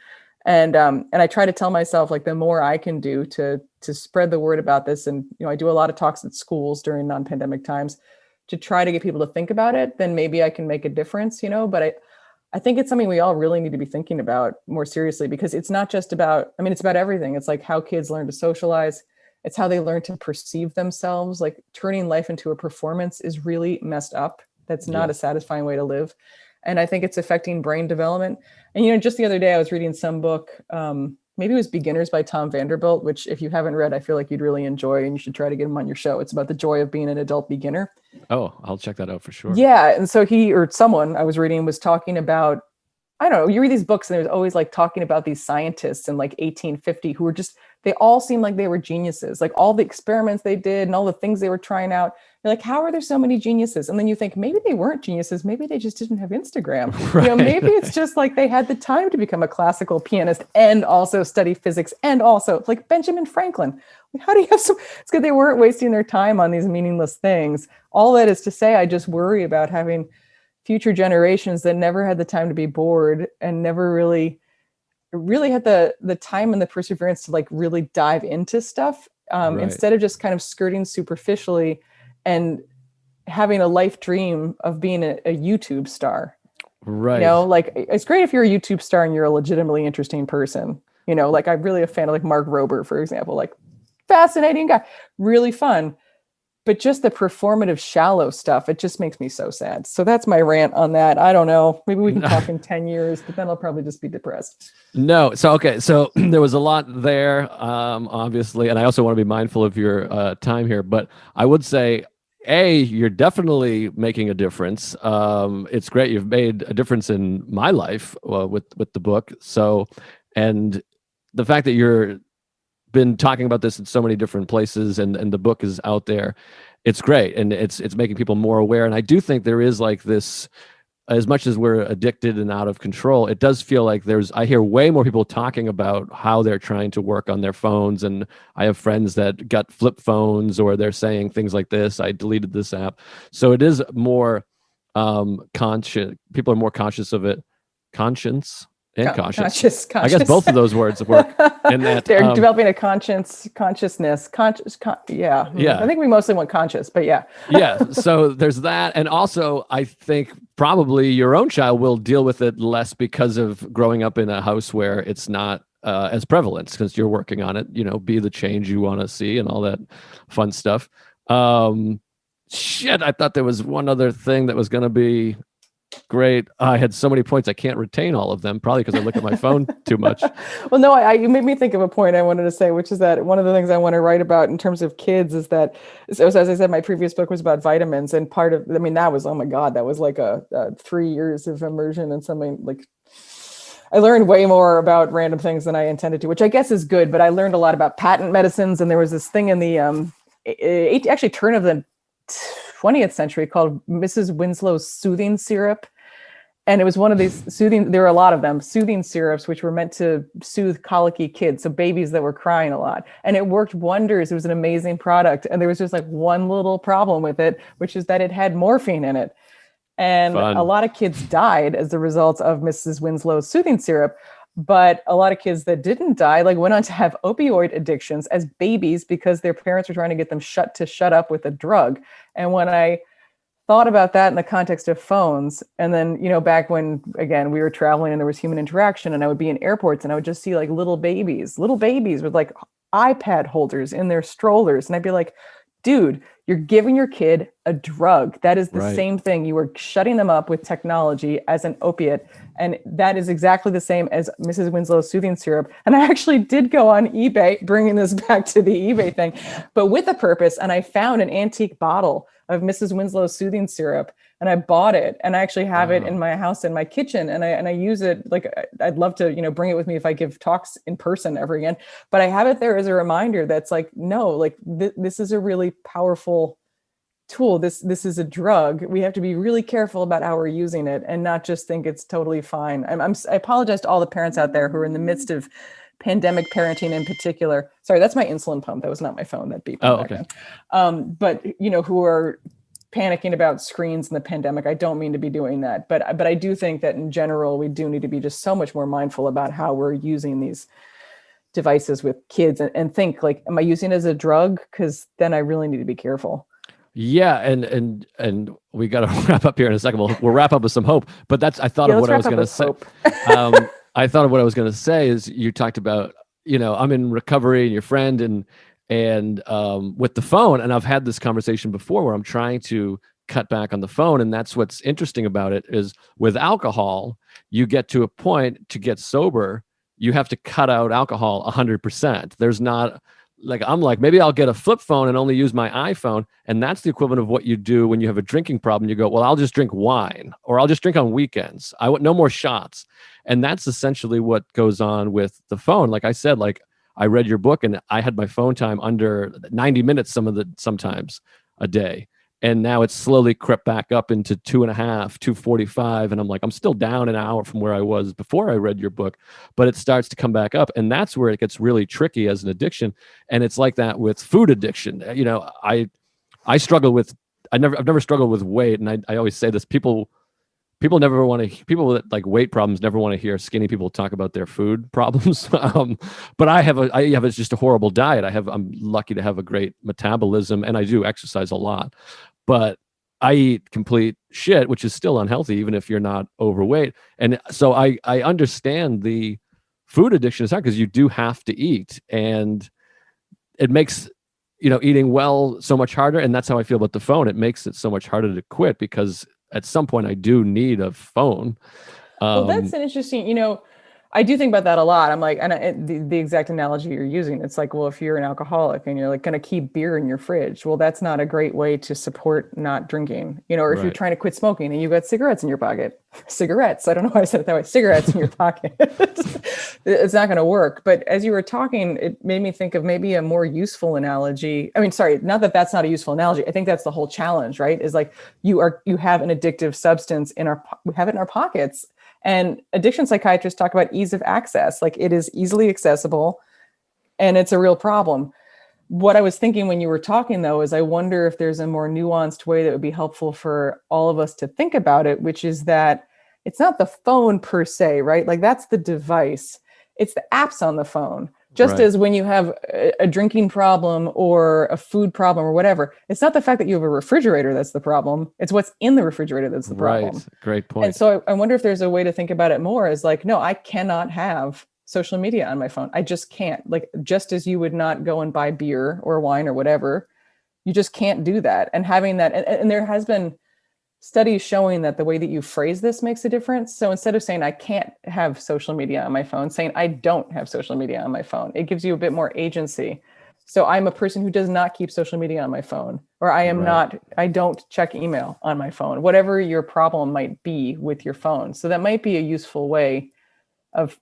And I try to tell myself, like, the more I can do to spread the word about this. And, I do a lot of talks at schools during non-pandemic times to try to get people to think about it, then maybe I can make a difference, but I think it's something we all really need to be thinking about more seriously, because it's not just about, it's about everything. It's like how kids learn to socialize. It's how they learn to perceive themselves. Like turning life into a performance is really messed up. That's not a satisfying way to live. And I think it's affecting brain development. And, just the other day I was reading some book, maybe it was Beginners by Tom Vanderbilt, which if you haven't read, I feel like you'd really enjoy, and you should try to get him on your show. It's about the joy of being an adult beginner. Oh, I'll check that out for sure. Yeah. And so he, or someone I was reading, was talking about, I don't know, you read these books and there's always like talking about these scientists in like 1850 who were just, they all seemed like they were geniuses, like all the experiments they did and all the things they were trying out. You're like, how are there so many geniuses? And then you think maybe they weren't geniuses. Maybe they just didn't have Instagram. Right. Maybe it's just like they had the time to become a classical pianist and also study physics and also like Benjamin Franklin. Like, how do you have some, it's good they weren't wasting their time on these meaningless things. All that is to say, I just worry about having future generations that never had the time to be bored and never really had the time and the perseverance to like really dive into stuff, instead of just kind of skirting superficially and having a life dream of being a YouTube star. Right. Like it's great if you're a YouTube star and you're a legitimately interesting person. Like I'm really a fan of like Mark Rober, for example, like fascinating guy, really fun. But just the performative, shallow stuff, it just makes me so sad. So that's my rant on that. I don't know. Maybe we can talk in 10 years, but then I'll probably just be depressed. No. So, okay. So there was a lot there, obviously. And I also want to be mindful of your time here. But I would say, you're definitely making a difference. It's great. You've made a difference in my life with the book. So, and the fact that you're been talking about this in so many different places and the book is out there, it's great. And it's making people more aware. And I do think there is like this, as much as we're addicted and out of control, it does feel like I hear way more people talking about how they're trying to work on their phones. And I have friends that got flip phones, or they're saying things like this, I deleted this app. So it is more conscious. People are more conscious of it. Conscience. and cautious. Conscious. I guess both of those words work in that. They're developing a consciousness. Yeah. Yeah. I think we mostly want conscious, but yeah. Yeah. So there's that. And also, I think probably your own child will deal with it less because of growing up in a house where it's not as prevalent, because you're working on it, be the change you want to see and all that fun stuff. Shit, I thought there was one other thing that was going to be great. I had so many points, I can't retain all of them, probably because I look at my phone too much. Well, no, you made me think of a point I wanted to say, which is that one of the things I want to write about in terms of kids is that, so as I said, my previous book was about vitamins, and that was, oh my God, that was like a 3 years of immersion in something like, I learned way more about random things than I intended to, which I guess is good, but I learned a lot about patent medicines, and there was this thing in the actually turn of the 20th century called Mrs. Winslow's soothing syrup. And it was one of these there were a lot of them, soothing syrups, which were meant to soothe colicky kids, so babies that were crying a lot. And it worked wonders. It was an amazing product. And there was just like one little problem with it, which is that it had morphine in it. And a lot of kids died as a result of Mrs. Winslow's soothing syrup. But a lot of kids that didn't die went on to have opioid addictions as babies because their parents were trying to get them shut up with a drug. And when I thought about that in the context of phones, and then, back when, again, we were traveling and there was human interaction, and I would be in airports and I would just see like little babies with like iPad holders in their strollers. And I'd be like, dude, you're giving your kid a drug. That is the same thing. You are shutting them up with technology as an opiate. And that is exactly the same as Mrs. Winslow's soothing syrup. And I actually did go on eBay, bringing this back to the eBay thing, but with a purpose. And I found an antique bottle of Mrs. Winslow's soothing syrup, and I bought it, and I actually have it in my house, in my kitchen, and I use it. Like, I'd love to, bring it with me if I give talks in person ever again, but I have it there as a reminder that's like, no, like this is a really powerful tool. This is a drug. We have to be really careful about how we're using it and not just think it's totally fine. I apologize to all the parents out there who are in the midst of pandemic parenting in particular. Sorry, that's my insulin pump. That was not my phone that beeped. Oh, okay. But who are panicking about screens in the pandemic. I don't mean to be doing that, but I do think that in general, we do need to be just so much more mindful about how we're using these devices with kids and think like, am I using it as a drug? Because then I really need to be careful. Yeah, and we got to wrap up here in a second. We'll wrap up with some hope. But I thought of what I was going to say. I thought of what I was going to say is you talked about, I'm in recovery and your friend and with the phone, and I've had this conversation before where I'm trying to cut back on the phone, and that's what's interesting about it is with alcohol, you get to a point to get sober, you have to cut out alcohol 100%. There's not I'm like, maybe I'll get a flip phone and only use my iPhone. And that's the equivalent of what you do when you have a drinking problem. You go, well, I'll just drink wine, or I'll just drink on weekends. I want no more shots. And that's essentially what goes on with the phone. Like I said, I read your book and I had my phone time under 90 minutes sometimes a day. And now it's slowly crept back up into 2.5, 2:45. And I'm like, I'm still down an hour from where I was before I read your book, but it starts to come back up. And that's where it gets really tricky as an addiction. And it's like that with food addiction. I struggle with, I've never struggled with weight. And I always say this, people never want to, people with like weight problems never want to hear skinny people talk about their food problems. But I have just a horrible diet. I'm lucky to have a great metabolism, and I do exercise a lot. But I eat complete shit, which is still unhealthy, even if you're not overweight. And so I understand the food addiction is hard because you do have to eat, and it makes, eating well so much harder. And that's how I feel about the phone. It makes it so much harder to quit because at some point I do need a phone. Well, that's an interesting, I do think about that a lot. I'm like, and the exact analogy you're using, it's like, well, if you're an alcoholic and you're like going to keep beer in your fridge, well, that's not a great way to support not drinking, or if you're trying to quit smoking and you got cigarettes in your pocket, I don't know why I said it that way, cigarettes in your pocket, it's not going to work. But as you were talking, it made me think of maybe a more useful analogy. I mean, sorry, not that that's not a useful analogy. I think that's the whole challenge, right? Is like, you have an addictive substance we have it in our pockets. And addiction psychiatrists talk about ease of access, like it is easily accessible and it's a real problem. What I was thinking when you were talking, though, is I wonder if there's a more nuanced way that would be helpful for all of us to think about it, which is that it's not the phone per se, right? Like that's the device. It's the apps on the phone. Just Right. as when you have a drinking problem or a food problem or whatever, it's not the fact that you have a refrigerator that's the problem. It's what's in the refrigerator that's the problem. Right. Great And point. so I wonder if there's a way to think about it more as like, no, I cannot have social media on my phone. I just can't. Like, just as you would not go and buy beer or wine or whatever, you just can't do that. And having that, and there has been studies showing that the way that you phrase this makes a difference. So instead of saying I can't have social media on my phone, saying I don't have social media on my phone, it gives you a bit more agency. So I'm a person who does not keep social media on my phone, or I don't check email on my phone, whatever your problem might be with your phone. So that might be a useful way of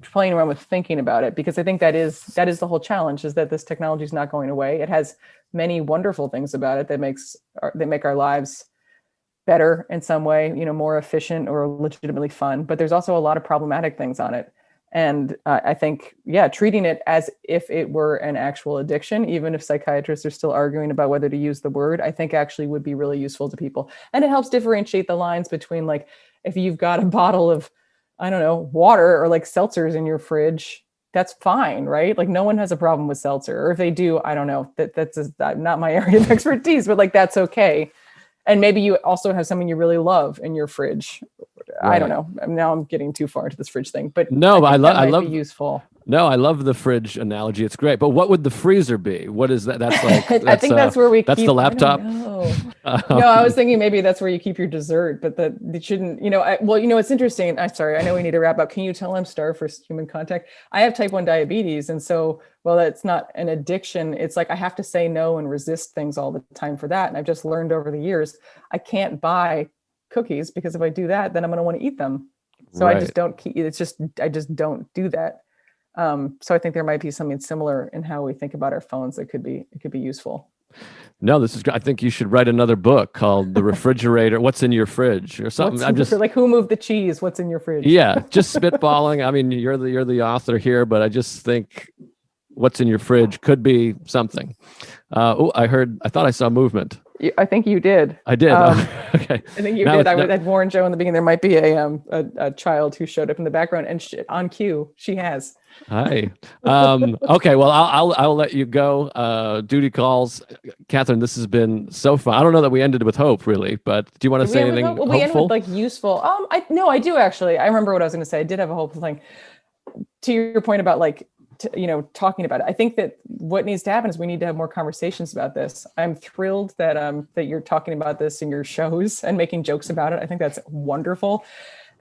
playing around with thinking about it, because I think that is the whole challenge, is that this technology is not going away. It has many wonderful things about it that make our lives better in some way, more efficient or legitimately fun. But there's also a lot of problematic things on it. And I think, treating it as if it were an actual addiction, even if psychiatrists are still arguing about whether to use the word, I think actually would be really useful to people. And it helps differentiate the lines between, like, if you've got a bottle of, I don't know, water or like seltzers in your fridge, that's fine, right? Like no one has a problem with seltzer. Or if they do, I don't know, that's not my area of expertise, but like that's okay. And maybe you also have something you really love in your fridge. Right. I don't know. Now I'm getting too far into this fridge thing, but no, I love be useful. No, I love the fridge analogy. It's great. But what would the freezer be? What is that? That's like, I think that's where that's keep the laptop. No, I was thinking maybe that's where you keep your dessert, but that it shouldn't, it's interesting. I'm sorry. I know we need to wrap up. Can you tell I'm starved for human contact? I have type 1 diabetes. And so, well, that's not an addiction. It's like, I have to say no and resist things all the time for that. And I've just learned over the years, I can't buy cookies, because if I do that, then I'm going to want to eat them. So right. I just don't keep, I just don't do that. So I think there might be something similar in how we think about our phones that could be useful. No, this is great. I think you should write another book called The Refrigerator, What's in Your Fridge or something. I'm just like, who moved the cheese? What's in your fridge? Yeah, just spitballing. I mean, you're the author here, but I just think what's in your fridge could be something. I thought I saw movement. I think you did. I did. Okay. I think you did. I had warned Joe in the beginning there might be a child who showed up in the background, and on cue, she has. Hi. Okay. Well, I'll let you go. Duty calls. Catherine, this has been so fun. I don't know that we ended with hope, really, but do you want to say anything hopeful? We ended with like useful. I do actually. I remember what I was going to say. I did have a hopeful thing. To your point about like, talking about it. I think that what needs to happen is we need to have more conversations about this. I'm thrilled that that you're talking about this in your shows and making jokes about it. I think that's wonderful.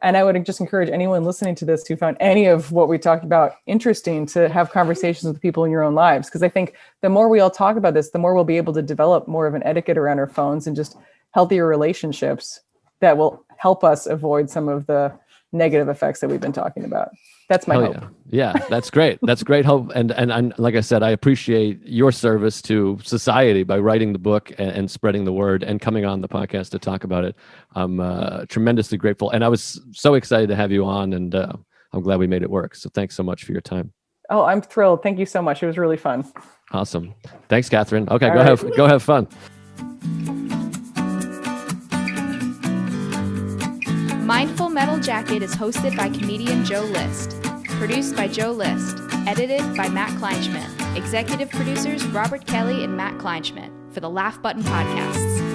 And I would just encourage anyone listening to this who found any of what we talked about interesting to have conversations with people in your own lives. Because I think the more we all talk about this, the more we'll be able to develop more of an etiquette around our phones and just healthier relationships that will help us avoid some of the negative effects that we've been talking about. That's my hope. Yeah, that's great. That's great hope. And like I said, I appreciate your service to society by writing the book and spreading the word and coming on the podcast to talk about it. I'm tremendously grateful. And I was so excited to have you on, and I'm glad we made it work. So thanks so much for your time. Oh, I'm thrilled. Thank you so much. It was really fun. Awesome. Thanks, Catherine. Okay, All go have fun. Mindful Metal Jacket is hosted by comedian Joe List. Produced by Joe List. Edited by Matt Kleinschmidt. Executive producers Robert Kelly and Matt Kleinschmidt for the Laugh Button Podcasts.